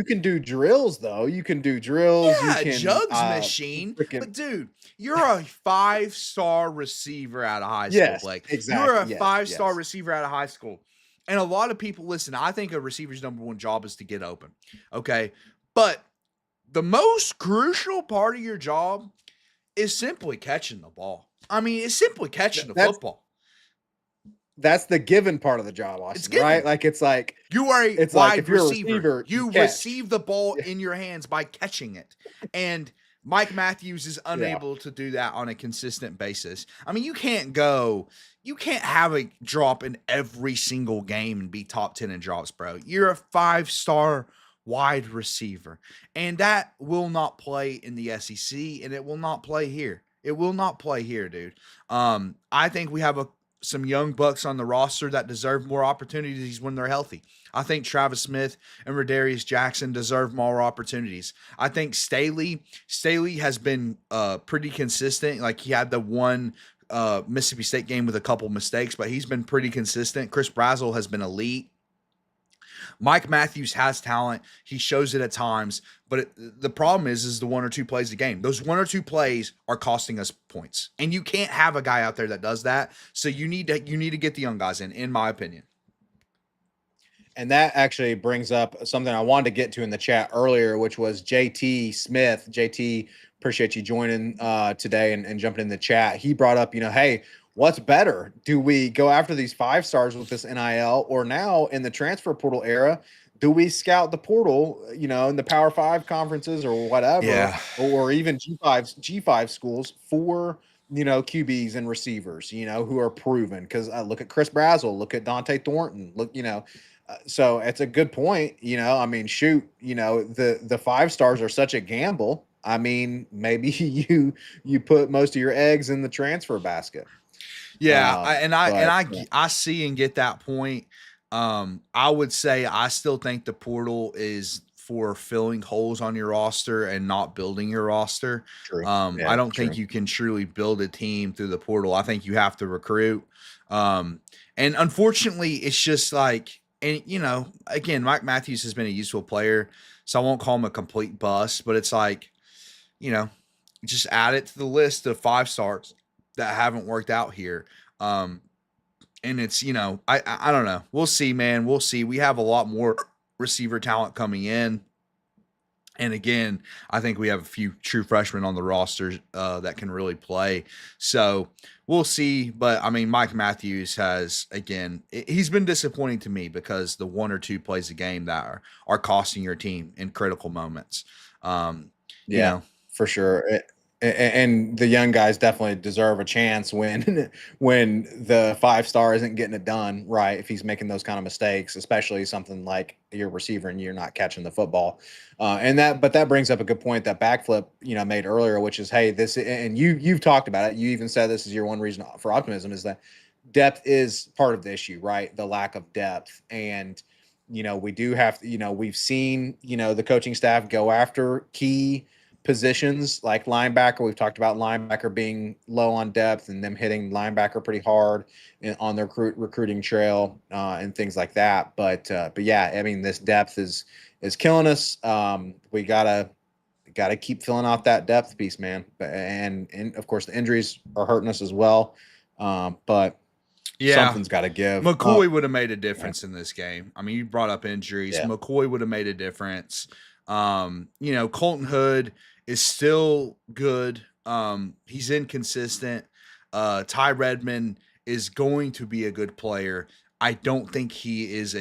can do drills though. You can do drills. You Yeah, can jugs machine. freaking But dude, you're a 5-star receiver out of high school, yes, Blake. You're exactly. a Yes, 5-star yes. receiver out of high school. And a lot of people listen, I think a receiver's number one job is to get open. Okay. But the most crucial part of your job is simply catching the ball. I mean, it's simply catching the That's football. the given part of the job, It's Austin. Right? given. Like You are a it's like wide if you're a receiver. receiver, you You catch. receive the ball in your hands by catching it. And Mike Matthews is Yeah, unable to do that on a consistent basis. I mean, you can't have a drop in every single game and be top 10 in drops, bro. You're a 5-star wide receiver. And that will not play in the SEC, and it will not play here. It will not play here, dude. I think we have some young bucks on the roster that deserve more opportunities when they're healthy. I think Travis Smith and Rodarius Jackson deserve more opportunities. I think Staley has been pretty consistent. Like he had the one Mississippi State game with a couple mistakes, but he's been pretty consistent. Chris Brazzell has been elite. Mike Matthews has talent. He shows it at times, but the problem is the one or two plays a game. Those one or two plays are costing us points, and you can't have a guy out there that does that. So you need to get the young guys in my opinion. and that actually brings up something I wanted to get to in the chat earlier, which was JT Smith. JT, appreciate you joining today and jumping in the chat. He brought up, hey, what's better? Do we go after these 5 stars with this NIL, or now in the transfer portal era, do we scout the portal, in the Power Five conferences or whatever, Yeah, or even G5 schools for QBs and receivers, who are proven? Because look at Chris Brazzell, look at Dante Thornton, look, so it's a good point. I mean, shoot, the 5 stars are such a gamble. I mean, maybe you put most of your eggs in the transfer basket. yeah, But yeah, I see and get that point. I would say I still think the portal is for filling holes on your roster and not building your roster. true. I Yeah, don't think true. you can truly build a team through the portal. I think you have to recruit. Um, and unfortunately, it's just like, and again, Mike Matthews has been a useful player, so I won't call him a complete bust, but it's like, you know, just add it to the list of 5 stars that haven't worked out here. Um, and it's I don't know. We'll see, man. We'll see. We have a lot more receiver talent coming in. And again, I think we have a few true freshmen on the roster that can really play. So we'll see. But I mean, Mike Matthews has, again, he's been disappointing to me because the one or two plays a game that are costing your team in critical moments. Um, you Yeah, know, for sure. and the young guys definitely deserve a chance when when the 5-star isn't getting it done right. If he's making those kind of mistakes, especially something like your receiver and you're not catching the football, but that brings up a good point that backflip made earlier, which is, hey, this, and you've talked about it. You even said this is your one reason for optimism, is that depth is part of the issue, right? The lack of depth. And we do have to, we've seen the coaching staff go after key positions like linebacker. We've talked about linebacker being low on depth and them hitting linebacker pretty hard on their recruiting trail, and things like that. But yeah, I mean, this depth is killing us. We gotta keep filling out that depth piece, man. And of course the injuries are hurting us as well. But Yeah. something's got to give. McCoy would have made a difference in this game. I mean, you brought up injuries. Yeah. McCoy would have made a difference. Colton Hood is still good. He's inconsistent. Ty Redmond is going to be a good player. I don't think he's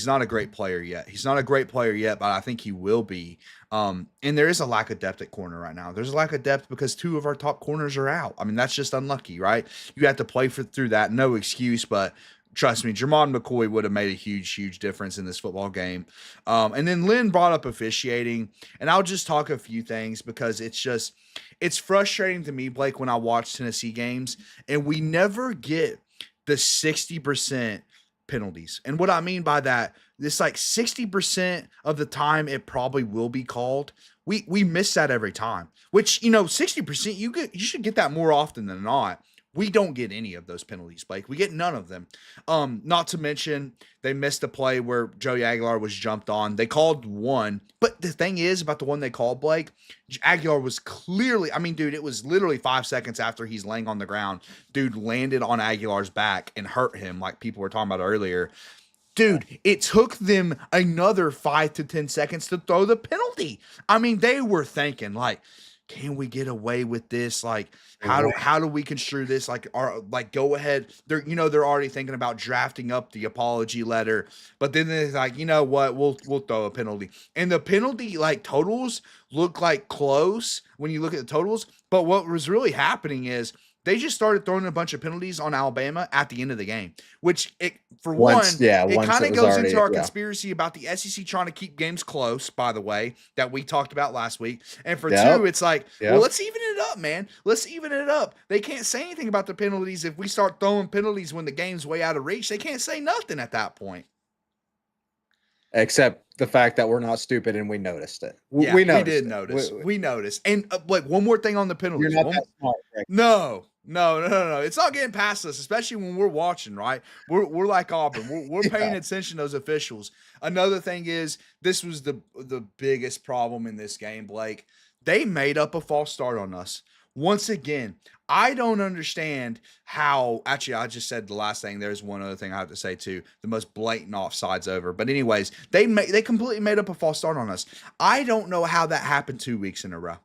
not a great player yet. He's not a great player yet, but I think he will be. And there is a lack of depth at corner right now. There's a lack of depth because 2 of our top corners are out. I mean, that's just unlucky, right? You have to play through that. No excuse, but trust me, Jermon McCoy would have made a huge, huge difference in this football game. And then Lynn brought up officiating, and I'll just talk a few things because it's frustrating to me, Blake, when I watch Tennessee games, and we never get the 60% penalties. And what I mean by that, it's like 60% of the time it probably will be called. We miss that every time, which, 60%, you should get that more often than not. We don't get any of those penalties, Blake. We get none of them. Not to mention they missed a play where Joey Aguilar was jumped on. They called one, but the thing is about the one they called, Blake, Aguilar was clearly, I mean, dude, it was literally 5 seconds after he's laying on the ground. Dude landed on Aguilar's back and hurt him, like people were talking about earlier. Dude, it took them another 5 to 10 seconds to throw the penalty. I mean, they were thinking, like, can we get away with this? Like, how do we construe this? Like, go ahead. They're already thinking about drafting up the apology letter, but then they're like, you know what? We'll throw a penalty. And the penalty totals look like close when you look at the totals. But what was really happening is they just started throwing a bunch of penalties on Alabama at the end of the game, which it kind of goes into our conspiracy about the SEC trying to keep games close, by the way, that we talked about last week. And for 2, it's like, well, let's even it up, man. Let's even it up. They can't say anything about the penalties if we start throwing penalties when the game's way out of reach. They can't say nothing at that point. Except the fact that we're not stupid and we noticed it. Yeah, we did notice. We noticed. And one more thing on the penalties. You're not that smart, Rick. No. It's not getting past us, especially when we're watching, right? We're like Auburn. We're paying attention to those officials. Another thing is, this was the biggest problem in this game, Blake. They made up a false start on us. Once again, I don't understand how. Actually, I just said the last thing. There's one other thing I have to say too. The most blatant offsides over. But anyways, they completely made up a false start on us. I don't know how that happened 2 weeks in a row.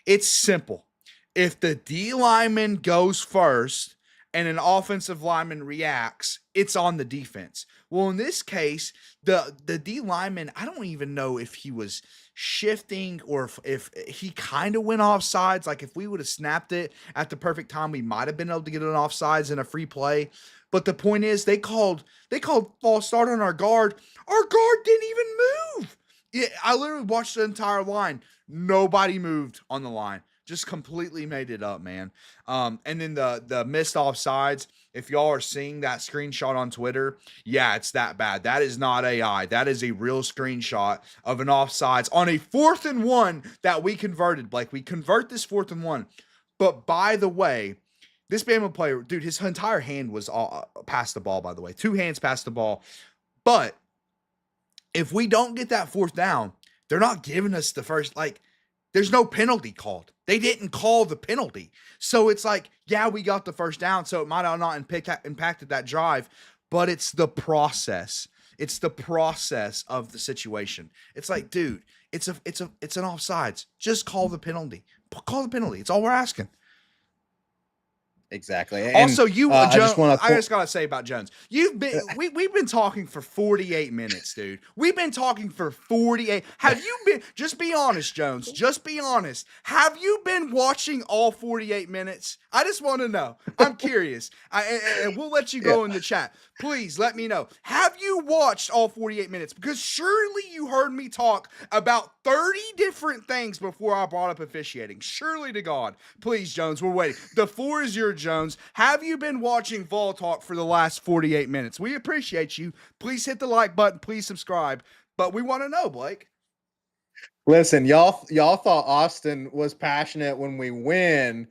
It's simple. If the D lineman goes first and an offensive lineman reacts, it's on the defense. Well, in this case, the D lineman, I don't even know if he was shifting or if he kind of went offsides. Like, if we would have snapped it at the perfect time, we might have been able to get an offsides and a free play. But the point is, they called false start on our guard. Our guard didn't even move. Yeah, I literally watched the entire line. Nobody moved on the line. Just completely made it up, man. And then the missed offsides, if y'all are seeing that screenshot on Twitter, yeah, it's that bad. That is not AI. That is a real screenshot of an offsides on a 4th and 1 that we converted. Like, we convert this 4th and 1. But by the way, this Bama player, dude, his entire hand was past the ball, by the way. 2 hands past the ball. But if we don't get that 4th down, they're not giving us the first, there's no penalty called. They didn't call the penalty. So it's like, yeah, we got the first down, so it might have not impacted that drive, but it's the process. It's the process of the situation. It's like, dude, it's an offsides. Just call the penalty. Call the penalty. It's all we're asking. exactly. And Also, you I just Jones, want I to just gotta say about Jones. We've been talking for 48 minutes, dude. We've been talking for 48. Have you been just be honest, Jones? Just be honest. Have you been watching all 48 minutes? I just want to know. I'm curious. And we'll let you yeah. go in the chat. Please let me know. Have you watched all 48 minutes? Because surely you heard me talk about 30 different things before I brought up officiating. Surely to God. Please, Jones, we're waiting. The floor is yours, Jones. Have you been watching Vol Talk for the last 48 minutes? We appreciate you. Please hit the like button. Please subscribe. But we want to know, Blake. Listen, y'all thought Austin was passionate when we win.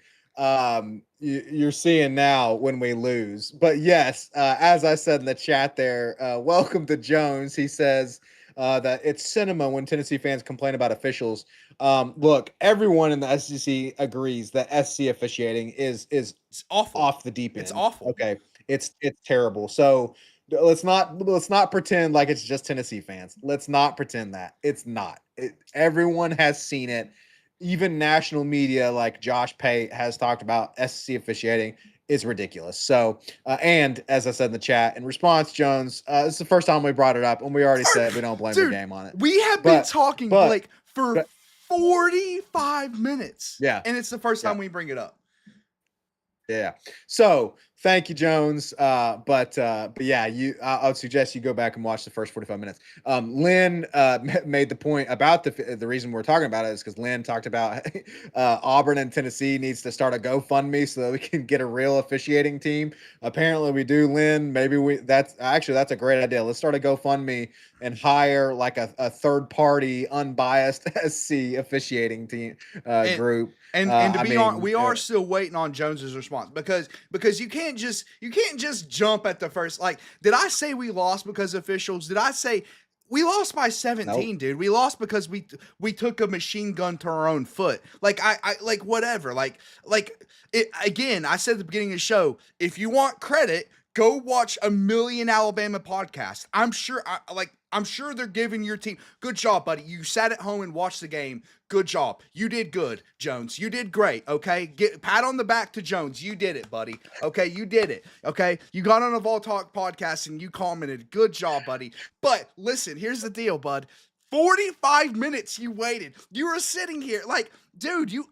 You're seeing now when we lose. But yes, as I said in the chat there, welcome to Jones. He says that it's cinema when Tennessee fans complain about officials. Look, everyone in the SEC agrees that SC officiating is It's awful. off the deep It's end. awful. Okay, it's terrible. So let's not pretend like it's just Tennessee fans. Let's not pretend that it's not. Everyone has seen it. Even national media like Josh Pate has talked about SC officiating is ridiculous. So, and as I said in the chat, in response, Jones, it's the first time we brought it up, and we already said we don't blame your Dude, game on it. we have been But, talking, but, Blake, for but 45 minutes. yeah, And it's the first yeah. time we bring it up. Yeah. So thank you, Jones. But yeah, I would suggest you go back and watch the first 45 minutes. Lynn made the point about the reason we're talking about it is because Lynn talked about Auburn and Tennessee needs to start a GoFundMe so that we can get a real officiating team. Apparently we do, Lynn. Maybe that's a great idea. Let's start a GoFundMe and hire like a third party, unbiased SC officiating team And group. and to I be on, mean, we are still waiting on Jones's response because you can't just jump at the first. Like, did I say we lost because of officials? Did I say we lost by nope. 17, dude? We lost because we took a machine gun to our own foot. Like I like whatever. Like it again. I said at the beginning of the show, if you want credit, go watch a million Alabama podcasts. I'm sure they're giving your team good job, buddy. You sat at home and watched the game. Good job. You did good, Jones. You did great. Okay, get pat on the back to Jones. You did it, buddy. Okay, you did it. Okay, you got on a Vol Talk podcast and you commented. Good job, buddy. But listen, here's the deal, bud. 45 minutes you waited. You were sitting here like, dude, you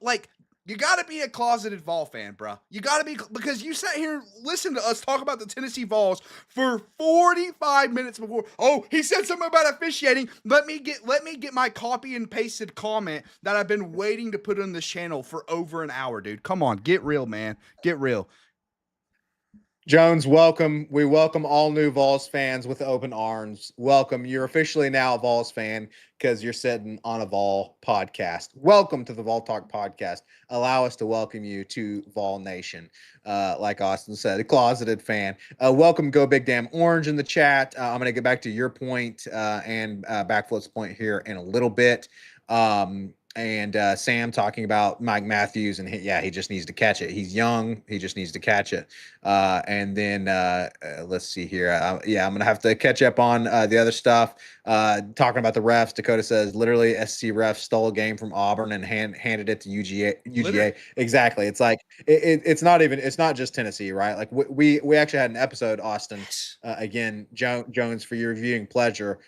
got to be a closeted Vol fan, bro. You got to be because you sat here and listened to us talk about the Tennessee Vols for 45 minutes before. Oh, he said something about officiating. Let me get my copy and pasted comment that I've been waiting to put on this channel for over an hour, dude. Come on, get real, man. Get real. Jones, welcome. We welcome all new Vols fans with open arms. Welcome. You're officially now a Vols fan because you're sitting on a Vol podcast. Welcome to the Vol Talk podcast. Allow us to welcome you to Vol Nation. Like Austin said, a closeted fan. Welcome, Go Big Damn Orange in the chat. I'm going to get back to your point and Backflip's point here in a little bit. And Sam talking about Mike Matthews, and he just needs to catch it. He's young. He just needs to catch it. And then let's see here. I'm going to have to catch up on the other stuff. Talking about the refs, Dakota says literally SC refs stole a game from Auburn and handed it to UGA. Literally. Exactly. It's like it's not just Tennessee, right? Like we actually had an episode, Austin. Yes. Again, Jones, for your viewing pleasure.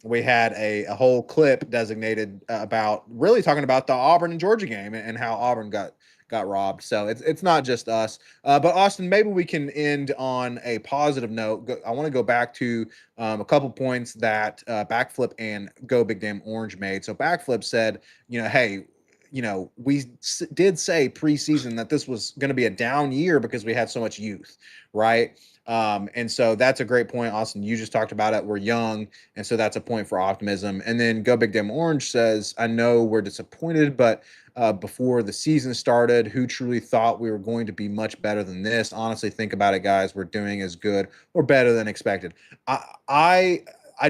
We had a whole clip designated about really talking about the Auburn and Georgia game and how Auburn got robbed. So it's not just us. But Austin, maybe we can end on a positive note. I want to go back to a couple points that Backflip and Go Big Damn Orange made. So Backflip said, hey, we did say preseason that this was going to be a down year because we had so much youth, right? And so that's a great point, Austin. You just talked about it. We're young, and so that's a point for optimism. And then Go Big Damn Orange says, I know we're disappointed, but before the season started, who truly thought we were going to be much better than this? Honestly, think about it, guys. We're doing as good or better than expected. I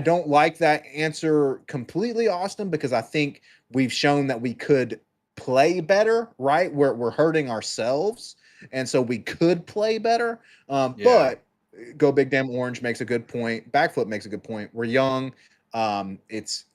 don't like that answer completely, Austin, because I think we've shown that we could play better, right? We're hurting ourselves, and so we could play better. But Go Big Damn Orange makes a good point. Backflip makes a good point. We're young. It's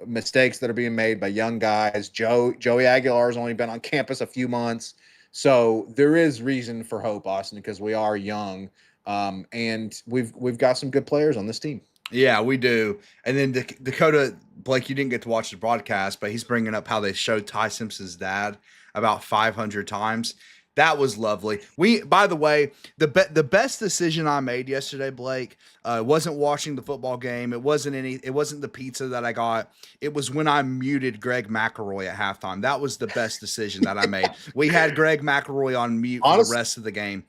mistakes that are being made by young guys. Joey Aguilar's only been on campus a few months. So there is reason for hope, Austin, because we are young, and we've got some good players on this team. Yeah, we do. And then Dakota, Blake, you didn't get to watch the broadcast, but he's bringing up how they showed Ty Simpson's dad about 500 times. That was lovely. By the way, the best decision I made yesterday, Blake, wasn't watching the football game. It wasn't the pizza that I got. It was when I muted Greg McElroy at halftime. That was the best decision that I made. We had Greg McElroy on mute for the Honestly, rest of the game.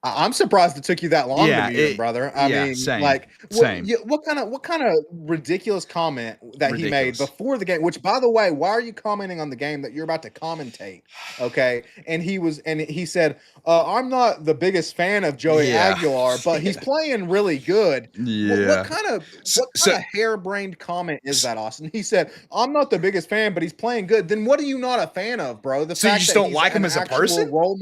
I'm surprised it took you that long to Yeah, mute him, brother. I yeah, mean, same, like, same, what kind of ridiculous comment that he made ridiculous. before the game? Which, by the way, why are you commenting on the game that you're about to commentate? Okay, and he said, "I'm not the biggest fan of Joey Yeah, Aguilar, but he's playing really good." yeah. What So kind of harebrained comment is that, Austin? He said, "I'm not the biggest fan, but he's playing good." Then what are you not a fan of, bro? The so you fact just that don't he's like him an as a actual person? role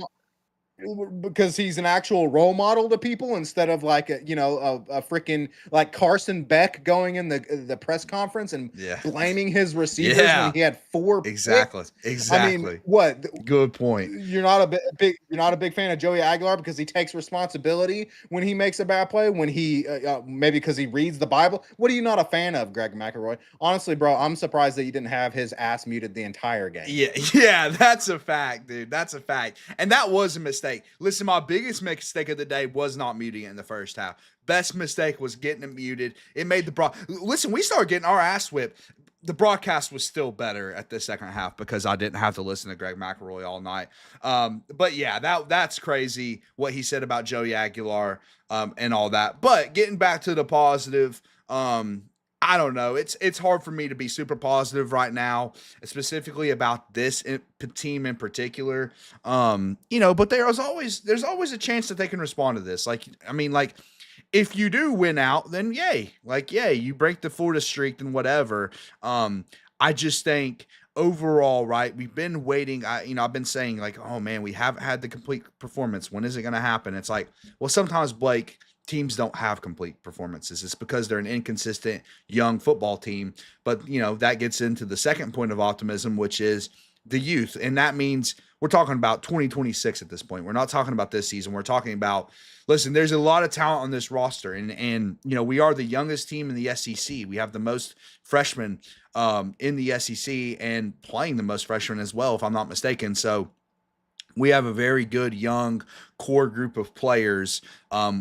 because he's an actual role model to people instead of like a freaking like Carson Beck going in the press conference and Yeah, blaming his receivers when yeah, he had 4 picks. exactly, I mean, exactly. what? Good point. You're not a big fan of Joey Aguilar because he takes responsibility when he makes a bad play, when he maybe because he reads the Bible. What are you not a fan of, Greg McElroy? Honestly, bro, I'm surprised that you didn't have his ass muted the entire game. Yeah, yeah, that's a fact, dude. That's a fact. And that was a mistake. Listen, my biggest mistake of the day was not muting it in the first half. Best mistake was getting it muted. It made listen, we started getting our ass whipped. The broadcast was still better at the second half because I didn't have to listen to Greg McElroy all night. But yeah, that's crazy what he said about Joey Aguilar and all that. But getting back to the positive, I don't know. It's hard for me to be super positive right now, specifically about this team in particular. But there's always a chance that they can respond to this. Like, I mean, like if you do win out, then yay. Like, yay, you break the Florida streak, then whatever. I just think overall, right? We've been waiting. I've been saying like, oh man, we haven't had the complete performance. When is it going to happen? It's like, well, sometimes Blake teams don't have complete performances. It's because they're an inconsistent young football team. But that gets into the second point of optimism, which is the youth, and that means we're talking about 2026 at this point. We're not talking about this season. We're talking about, listen, there's a lot of talent on this roster, and we are the youngest team in the SEC. We have the most freshmen in the SEC and playing the most freshmen as well, if I'm not mistaken. So we have a very good young core group of players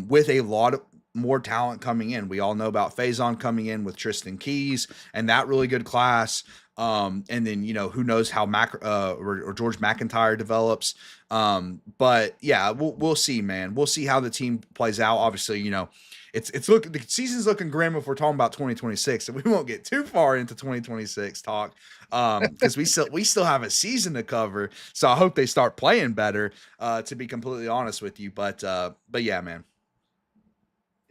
with a lot of more talent coming in. We all know about Faison coming in with Tristan Keys and that really good class. And then, who knows how or George McIntyre develops. But yeah, we'll see, man. We'll see how the team plays out. Obviously, the season's looking grim if we're talking about 2026, so we won't get too far into 2026 talk because we still have a season to cover. So I hope they start playing better. To be completely honest with you, but yeah, man.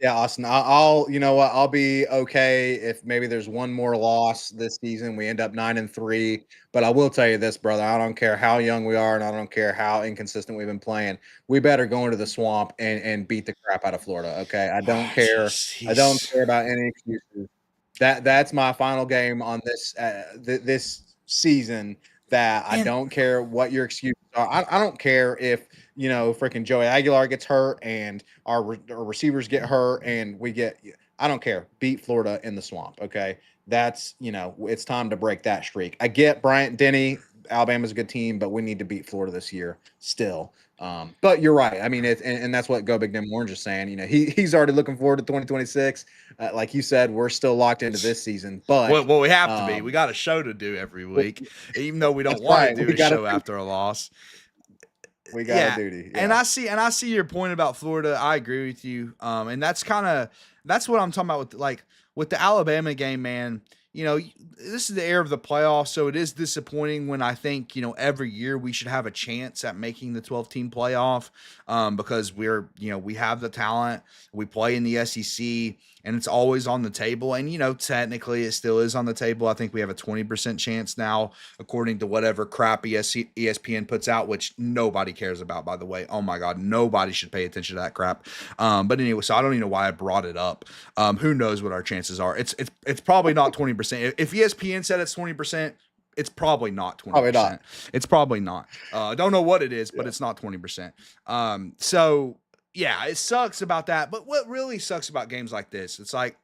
Yeah, Austin. I'll you know what? I'll be okay if maybe there's one more loss this season. We end up 9-3. But I will tell you this, brother. I don't care how young we are, and I don't care how inconsistent we've been playing. We better go into the swamp and beat the crap out of Florida. Okay. I don't care. I don't Jeez. care about any excuses. That's my final game on this season. That I And don't care what your excuses are. I don't care if freaking Joey Aguilar gets hurt and our receivers get hurt and we get. I don't care. Beat Florida in the swamp. Okay, that's it's time to break that streak. I get Bryant Denny. Alabama's a good team, but we need to beat Florida this year still. But you're right. I mean, and that's what Go Big Dim Orange is saying. He's already looking forward to 2026. Like you said, we're still locked into this season. But well, we have to be. We got a show to do every week, even though we don't that's want to right. do a show after a loss. We got a Yeah, duty. and Yeah. I see your point about Florida. I agree with you. And that's what I'm talking about with the Alabama game, man. This is the air of the playoffs, so it is disappointing when I think every year we should have a chance at making the 12-team playoff, because we have the talent, we play in the SEC, and it's always on the table. And technically it still is on the table. I think we have a 20% chance now, according to whatever crap ESPN puts out, which nobody cares about, by the way. Oh my God, nobody should pay attention to that crap. But anyway, so I don't even know why I brought it up. Who knows what our chances are? It's probably not 20%. If ESPN said it's 20%, It's probably not Probably not. 20%. It's probably not. I don't know what it is, but Yeah. it's not 20%. So yeah, it sucks about that. But what really sucks about games like this, it's like,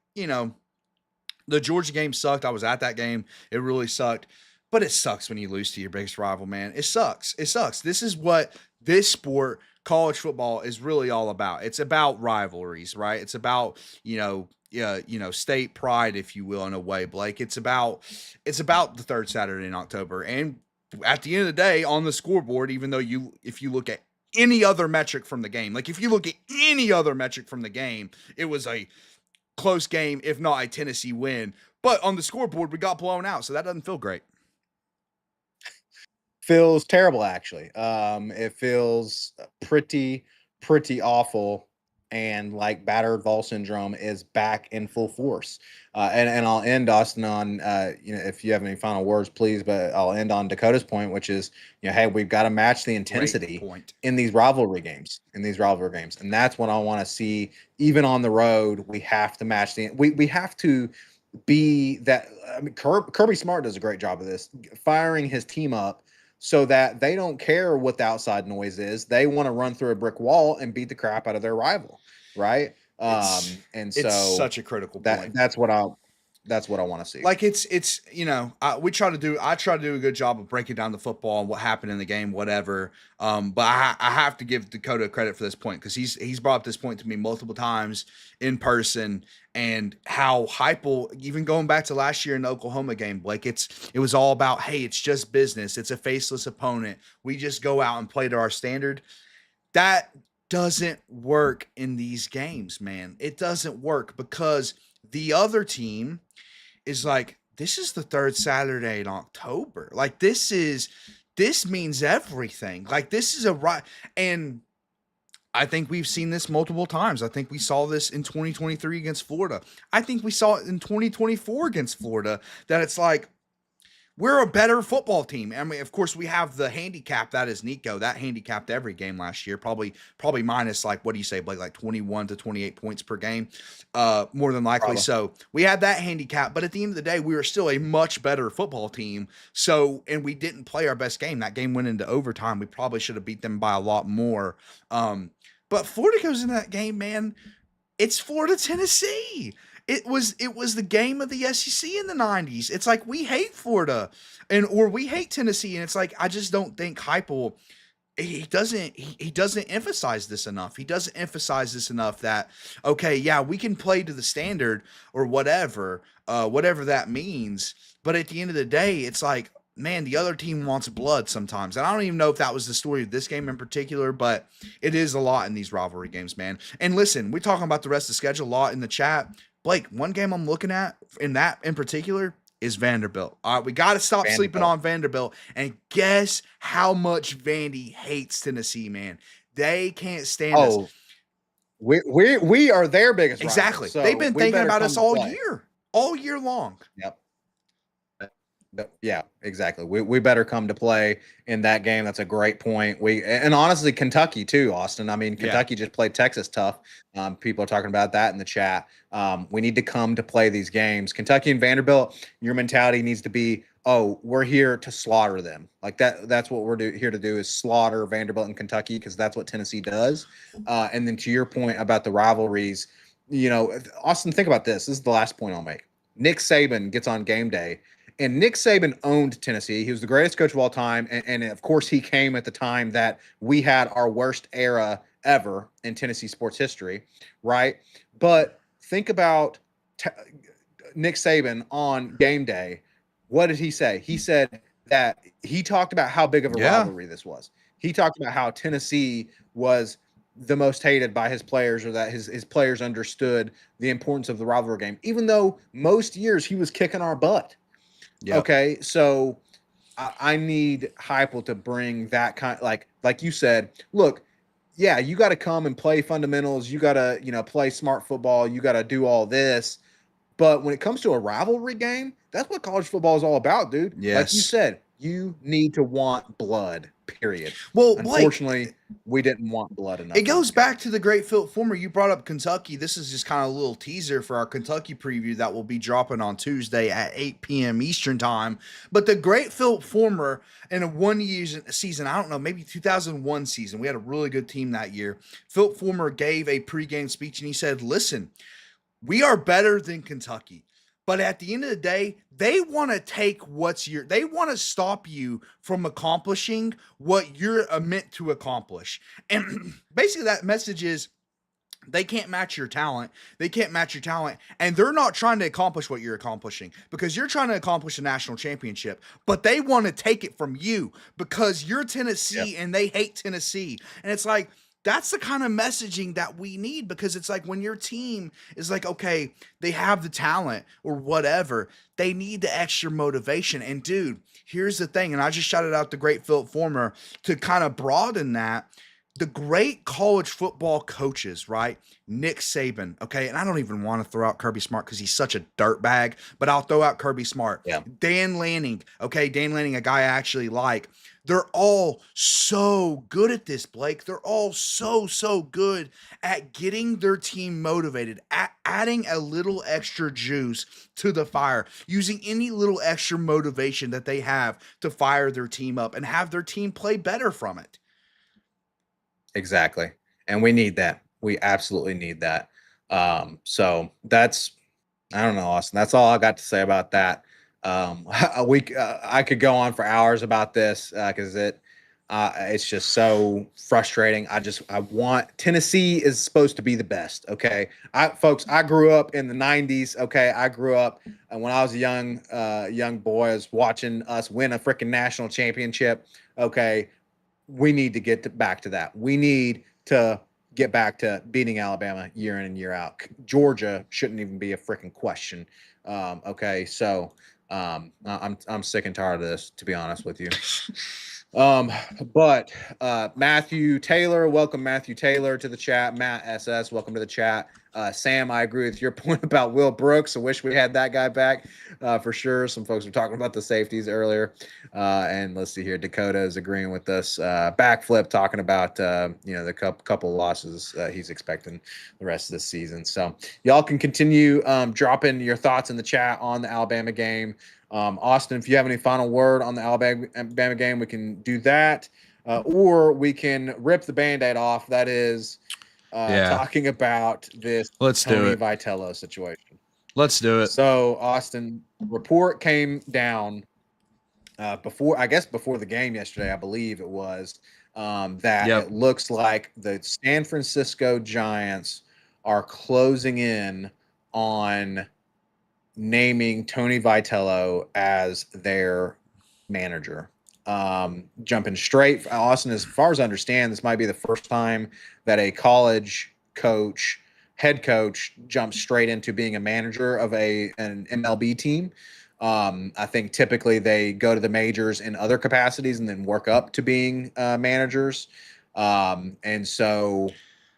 the Georgia game sucked. I was at that game. It really sucked. But it sucks when you lose to your biggest rival, man. It sucks. It sucks. This is what this sport, college football, is really all about. It's about rivalries, right? It's about, yeah, state pride, if you will, in a way, Blake. It's about the third Saturday in October. And at the end of the day, on the scoreboard, even though if you look at any other metric from the game, like if you look at any other metric from the game, it was a close game, if not a Tennessee win. But on the scoreboard, we got blown out, so that doesn't feel great. Feels terrible, actually. It feels pretty awful, and like battered Vol syndrome is back in full force. And I'll end, Austin, on if you have any final words, please. But I'll end on Dakota's point, which is, hey, we've got to match the intensity point. in these rivalry games. And that's what I want to see. Even on the road, we have to match we have to be that. I mean, Kirby Smart does a great job of this, firing his team up so that they don't care what the outside noise is. They want to run through a brick wall and beat the crap out of their rival, right? And so it's such a critical point. That's what I want to see. Like it's I try to do a good job of breaking down the football and what happened in the game, whatever. But I have to give Dakota credit for this point, because he's brought up this point to me multiple times in person, and how Heupel, even going back to last year in the Oklahoma game, like it was all about, hey, it's just business. It's a faceless opponent. We just go out and play to our standard. That doesn't work in these games, man. It doesn't work, because the other team is like, this is the third Saturday in October. Like this means everything. Like this is and I think we've seen this multiple times. I think we saw this in 2023 against Florida. I think we saw it in 2024 against Florida, that it's like, we're a better football team. I mean, of course, we have the handicap that is Nico. That handicapped every game last year, probably minus, like, what do you say, Blake, like 21 to 28 points per game, more than likely. Probably. So we had that handicap, but at the end of the day, we were still a much better football team. So, and we didn't play our best game. That game went into overtime. We probably should have beat them by a lot more. But Florida goes into that game, man. It's Florida, Tennessee. It was the game of the SEC in the 90s. It's like, we hate Florida or we hate Tennessee. And it's like, I just don't think Heupel, he doesn't emphasize this enough. He doesn't emphasize this enough that, okay, yeah, we can play to the standard or whatever that means. But at the end of the day, it's like, man, the other team wants blood sometimes. And I don't even know if that was the story of this game in particular, but it is a lot in these rivalry games, man. And listen, we're talking about the rest of the schedule a lot in the chat. Blake, one game I'm looking at in particular is Vanderbilt. All right, we got to stop sleeping on Vanderbilt. And guess how much Vandy hates Tennessee, man. They can't stand us. We are their biggest rival. Exactly. So they've been thinking about us all year long. Yep. Yeah, exactly. We better come to play in that game. That's a great point. And honestly, Kentucky too, Austin. I mean, Kentucky just played Texas tough. People are talking about that in the chat. We need to come to play these games. Kentucky and Vanderbilt, your mentality needs to be, oh, we're here to slaughter them. Like that's what we're here to do, is slaughter Vanderbilt and Kentucky, because that's what Tennessee does. And then to your point about the rivalries, Austin, think about this. This is the last point I'll make. Nick Saban gets on game day. And Nick Saban owned Tennessee. He was the greatest coach of all time. And of course, he came at the time that we had our worst era ever in Tennessee sports history, right? But think about Nick Saban on game day. What did he say? He said that he talked about how big of a rivalry this was. He talked about how Tennessee was the most hated by his players, or that his players understood the importance of the rivalry game, even though most years he was kicking our butt. Yep. Okay, so I need Heupel to bring that kind, like you said. Look, yeah, you got to come and play fundamentals. You got to play smart football. You got to do all this. But when it comes to a rivalry game, that's what college football is all about, dude. Yes. Like you said, you need to want blood. period. Well, Blake, Unfortunately, we didn't want blood it enough in goes this game. back to the great Philip Fulmer. You brought up Kentucky. This is just kind of a little teaser for our Kentucky preview that will be dropping on Tuesday at 8 p.m. Eastern time. But the great Philip Fulmer in a one-year season, I don't know, maybe 2001 season, we had a really good team that year. Philip Fulmer gave a pregame speech and he said, listen, we are better than Kentucky. But at the end of the day, they want to take they want to stop you from accomplishing what you're meant to accomplish. And basically, that message is they can't match your talent. They can't match your talent. And they're not trying to accomplish what you're accomplishing because you're trying to accomplish a national championship. But they want to take it from you because you're Yep. Tennessee and they hate Tennessee. And it's like, that's the kind of messaging that we need because it's like when your team is like, okay, they have the talent or whatever, they need the extra motivation. And dude, here's the thing. And I just shouted out the great Philip Former to kind of broaden that the great college football coaches, right? Nick Saban, okay, and I don't even want to throw out Kirby Smart because he's such a dirtbag, but I'll throw out Kirby Smart. Yeah. Dan Lanning, okay, Dan Lanning, a guy I actually like. They're all so good at this, Blake. They're all so good at getting their team motivated, at adding a little extra juice to the fire, using any little extra motivation that they have to fire their team up and have their team play better from it. Exactly. And we need that. We absolutely need that. So that's, I don't know, Austin. That's all I got to say about that. I could go on for hours about this because it's just so frustrating. I want Tennessee is supposed to be the best. Okay, I grew up in the '90s. Okay, I grew up when I was a young boy. I was watching us win a freaking national championship. Okay, we need to get back to that. We need to get back to beating Alabama year in and year out. Georgia shouldn't even be a freaking question. Okay, so I'm sick and tired of this, to be honest with you. But Matthew Taylor, welcome Matthew Taylor to the chat. Matt SS, welcome to the chat. Sam, I agree with your point about Will Brooks. I wish we had that guy back for sure. Some folks were talking about the safeties earlier. And let's see here. Dakota is agreeing with us. Backflip talking about the couple losses he's expecting the rest of the season. So y'all can continue dropping your thoughts in the chat on the Alabama game. Austin, if you have any final word on the Alabama game, we can do that. Or we can rip the Band-Aid off. That is talking about this Let's Tony do it. Vitello situation. Let's do it. So, Austin, report came down before the game yesterday, I believe it was, that it looks like the San Francisco Giants are closing in on naming Tony Vitello as their manager. Jumping straight, Austin, as far as I understand, this might be the first time that a college coach, head coach, jumps straight into being a manager of an MLB team. I think typically they go to the majors in other capacities and then work up to being managers. And so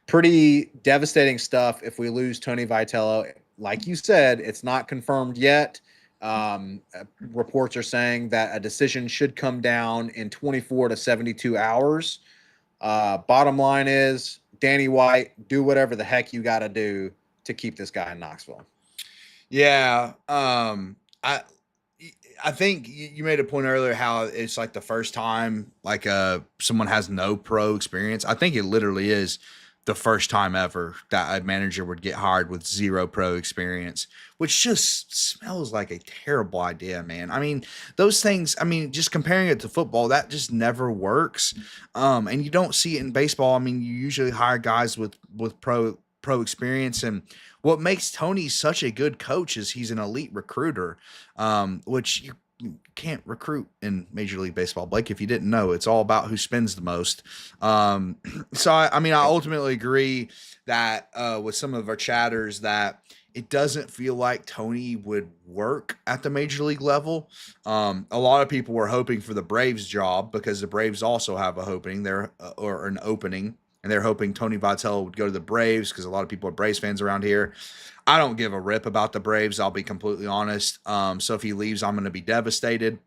pretty devastating stuff if we lose Tony Vitello. Like you said, it's not confirmed yet. Reports are saying that a decision should come down in 24 to 72 hours. Bottom line is, Danny White, do whatever the heck you got to do to keep this guy in Knoxville. Yeah. I think you made a point earlier how it's like the first time like someone has no pro experience. I think it literally is the first time ever that a manager would get hired with zero pro experience, which just smells like a terrible idea, man. I mean, those things, I mean, just comparing it to football, that just never works. And you don't see it in baseball. I mean, you usually hire guys with pro experience, and what makes Tony such a good coach is he's an elite recruiter, which you can't recruit in Major League Baseball, Blake. If you didn't know, it's all about who spends the most. So I mean, I ultimately agree that with some of our chatters that it doesn't feel like Tony would work at the major league level. A lot of people were hoping for the Braves job because the Braves also have a opening there or an opening. And they're hoping Tony Vitello would go to the Braves because a lot of people are Braves fans around here. I don't give a rip about the Braves. I'll be completely honest. So if he leaves, I'm going to be devastated.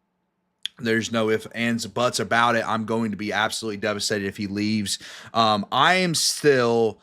There's no ifs, ands, buts about it. I'm going to be absolutely devastated if he leaves. I am still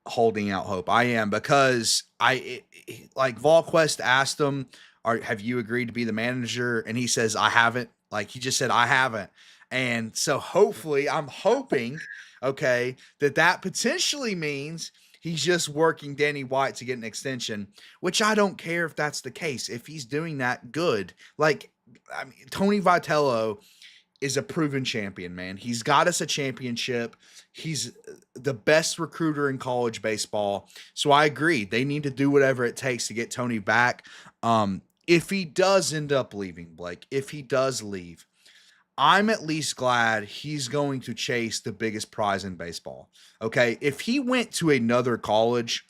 holding out hope. I am, because like VolQuest asked him, have you agreed to be the manager? And he says, I haven't. Like, he just said, I haven't. And so hopefully, I'm hoping, okay, that potentially means he's just working Danny White to get an extension, which I don't care if that's the case. If he's doing that, good. Like, I mean, Tony Vitello is a proven champion, man. He's got us a championship. He's the best recruiter in college baseball. So I agree. They need to do whatever it takes to get Tony back. If he does end up leaving, Blake, if he does leave, I'm at least glad he's going to chase the biggest prize in baseball. Okay. If he went to another college,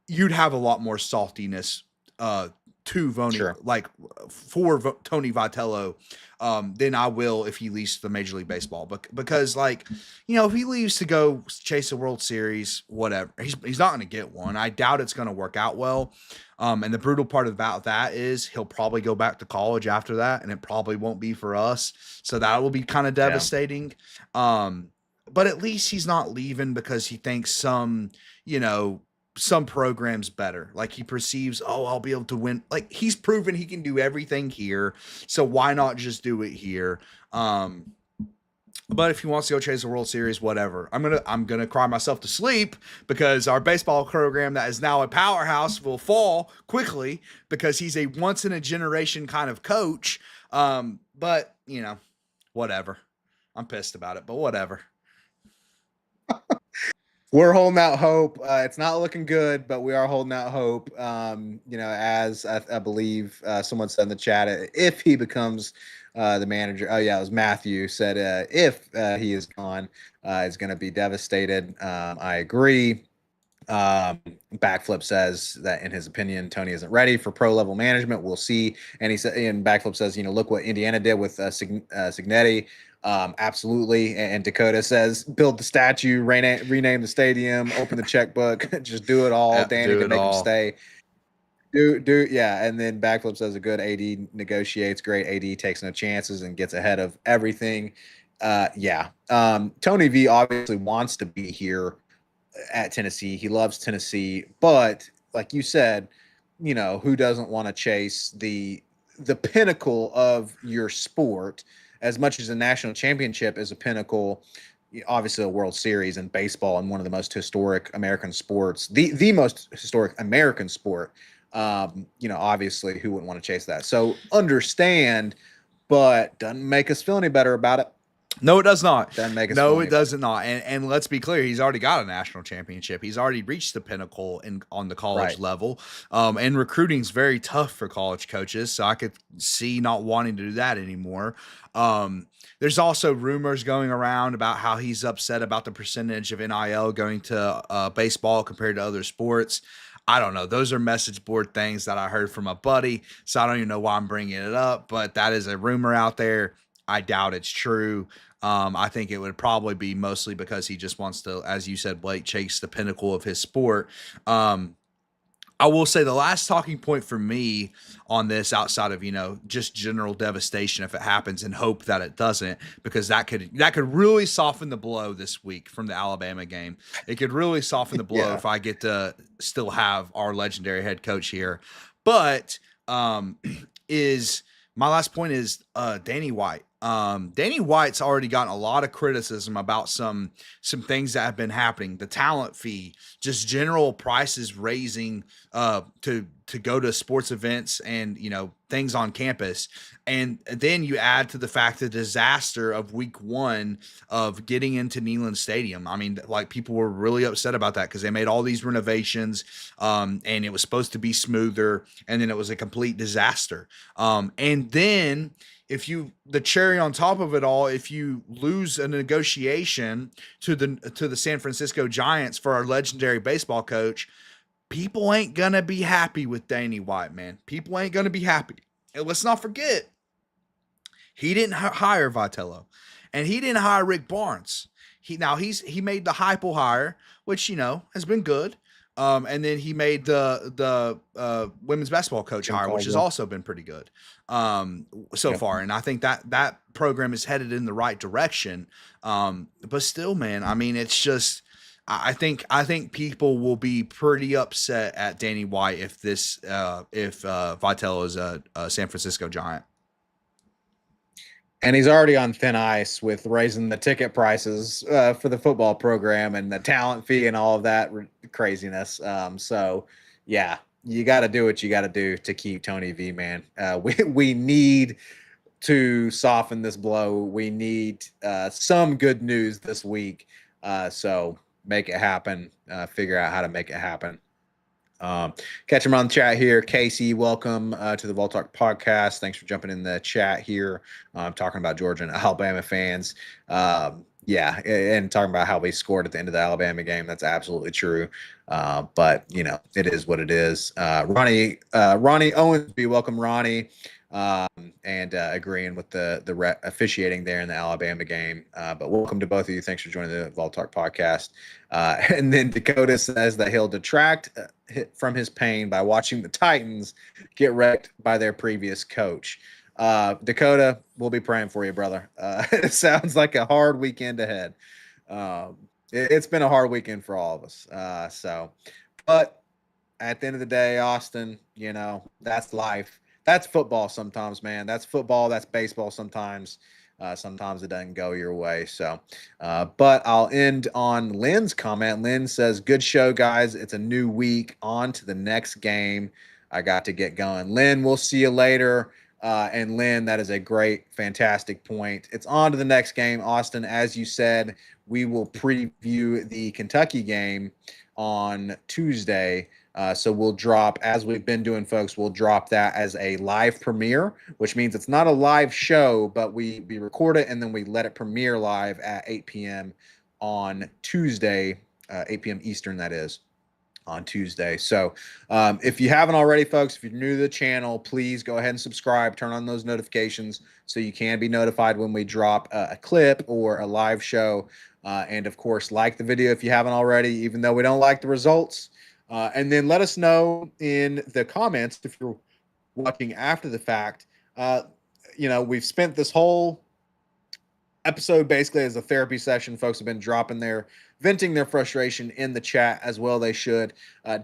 you'd have a lot more saltiness to Voni, Sure. like for Tony Vitello, than I will if he leaves the Major League Baseball. But because, like, if he leaves to go chase a World Series, whatever, he's not going to get one. I doubt it's going to work out well. And the brutal part about that is he'll probably go back to college after that, and it probably won't be for us. So that will be kind of Yeah. devastating. But at least he's not leaving because he thinks some programs better. Like, he perceives, oh, I'll be able to win. Like, he's proven he can do everything here. So why not just do it here? But if he wants to go chase the World Series, whatever. I'm gonna cry myself to sleep because our baseball program that is now a powerhouse will fall quickly because he's a once in a generation kind of coach. But whatever. I'm pissed about it, but whatever. We're holding out hope. It's not looking good, but we are holding out hope. As I believe someone said in the chat, if he becomes the manager, oh yeah, it was Matthew said, if he is gone, is going to be devastated. I agree. Backflip says that in his opinion, Tony isn't ready for pro level management. We'll see. And he said, and Backflip says, look what Indiana did with Signetti. Absolutely. And Dakota says, build the statue, rename the stadium, open the checkbook, just do it all. Danny to make him stay. Yeah. And then Backflip says a good AD negotiates, great AD takes no chances and gets ahead of everything. Yeah. Tony V obviously wants to be here at Tennessee. He loves Tennessee, but like you said, who doesn't want to chase the pinnacle of your sport as much as a national championship is a pinnacle, obviously a World Series in baseball and one of the most historic American sports, the most historic American sport. Obviously who wouldn't want to chase that? So understand, but doesn't make us feel any better about it. No, it does not. No, it doesn't not. And let's be clear, he's already got a national championship. He's already reached the pinnacle on the college level. And recruiting's very tough for college coaches, so I could see not wanting to do that anymore. There's also rumors going around about how he's upset about the percentage of NIL going to baseball compared to other sports. I don't know. Those are message board things that I heard from a buddy, so I don't even know why I'm bringing it up, but that is a rumor out there. I doubt it's true. I think it would probably be mostly because he just wants to, as you said, Blake, chase the pinnacle of his sport. I will say the last talking point for me on this, outside of just general devastation if it happens, and hope that it doesn't, because that could really soften the blow this week from the Alabama game. It could really soften the blow if I get to still have our legendary head coach here. But is my last point is Danny White. Danny White's already gotten a lot of criticism about some things that have been happening. The talent fee, just general prices raising to go to sports events and things on campus. And then you add to the fact the disaster of week 1 of getting into Neyland Stadium. I mean, like, people were really upset about that because they made all these renovations and it was supposed to be smoother, and then it was a complete disaster. And then the cherry on top of it all, if you lose a negotiation to the San Francisco Giants for our legendary baseball coach, people ain't gonna be happy with Danny White, man. People ain't gonna be happy. And let's not forget, he didn't hire Vitello, and he didn't hire Rick Barnes. He made the Heupel hire, which has been good. And then he made the women's basketball coach Jim hire, which has Caldwell. also been pretty good so Yep. far. And I think that program is headed in the right direction. But still, man, I mean, it's just I think people will be pretty upset at Danny White if Vitale is a San Francisco Giant. And he's already on thin ice with raising the ticket prices for the football program and the talent fee and all of that craziness. So, yeah, you got to do what you got to do to keep Tony V, man. We need to soften this blow. We need some good news this week. So make it happen. Figure out how to make it happen. Catch him on the chat here. Casey, welcome to the Vol Talk podcast. Thanks for jumping in the chat here. Talking about Georgia and Alabama fans. Yeah, and talking about how we scored at the end of the Alabama game. That's absolutely true. But you know, it is what it is. Ronnie Owensby, welcome, Ronnie. And agreeing with the officiating there in the Alabama game. But welcome to both of you. Thanks for joining the Vol Talk podcast. And then Dakota says that he'll detract from his pain by watching the Titans get wrecked by their previous coach. Dakota, we'll be praying for you, brother. It sounds like a hard weekend ahead. It's been a hard weekend for all of us. But at the end of the day, Austin, you know, that's life. That's football sometimes, man. That's football. That's baseball sometimes. Sometimes it doesn't go your way. So, but I'll end on Lynn's comment. Lynn says, "Good show, guys. It's a new week. On to the next game. I got to get going." Lynn, we'll see you later. And Lynn, that is a great, fantastic point. It's on to the next game. Austin, as you said, we will preview the Kentucky game on Tuesday. So we'll drop, as we've been doing, folks, we'll drop that as a live premiere, which means it's not a live show, but we record it and then we let it premiere live at 8 p.m. on Tuesday, 8 p.m. Eastern, that is, on Tuesday. So if you haven't already, folks, if you're new to the channel, please go ahead and subscribe, turn on those notifications so you can be notified when we drop a clip or a live show. And of course, like the video if you haven't already, even though we don't like the results. And then let us know in the comments if you're watching after the fact. You know, we've spent this whole episode basically as a therapy session. Folks have been venting their frustration in the chat as well. They should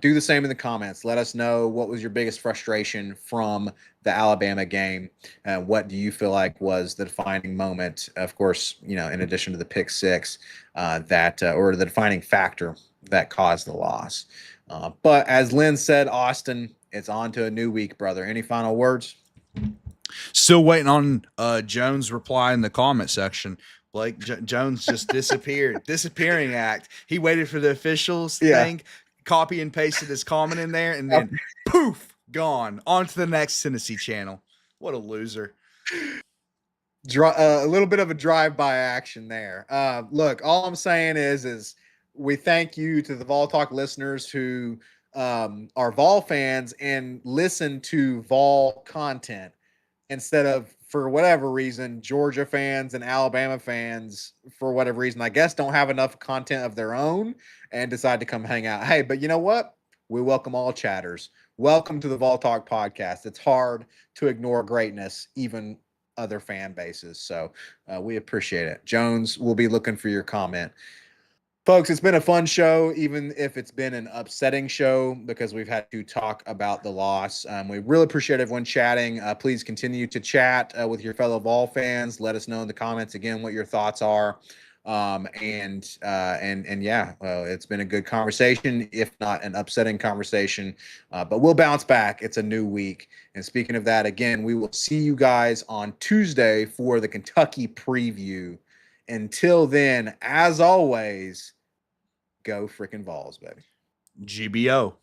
do the same in the comments. Let us know what was your biggest frustration from the Alabama game. What do you feel like was the defining moment? Of course, you know, in addition to the pick six, or the defining factor that caused the loss. But as Lynn said, Austin, it's on to a new week, brother. Any final words? Still waiting on Jones' reply in the comment section. Blake Jones just disappeared. Disappearing act. He waited for the officials thing, copy and pasted his comment in there, and then poof, gone. On to the next Tennessee channel. What a loser. A little bit of a drive-by action there. Look, all I'm saying is we thank you to the Vol Talk listeners who are Vol fans and listen to Vol content instead of, for whatever reason, Georgia fans and Alabama fans, for whatever reason, I guess, don't have enough content of their own and decide to come hang out. Hey, but you know what? We welcome all chatters. Welcome to the Vol Talk podcast. It's hard to ignore greatness, even other fan bases. So we appreciate it. Jones, we'll be looking for your comment. Folks, it's been a fun show, even if it's been an upsetting show because we've had to talk about the loss. We really appreciate everyone chatting. Please continue to chat with your fellow Vol fans. Let us know in the comments again what your thoughts are. And yeah, it's been a good conversation, if not an upsetting conversation. But we'll bounce back. It's a new week. And speaking of that, again, we will see you guys on Tuesday for the Kentucky preview. Until then, as always, go freaking Vols, baby. GBO.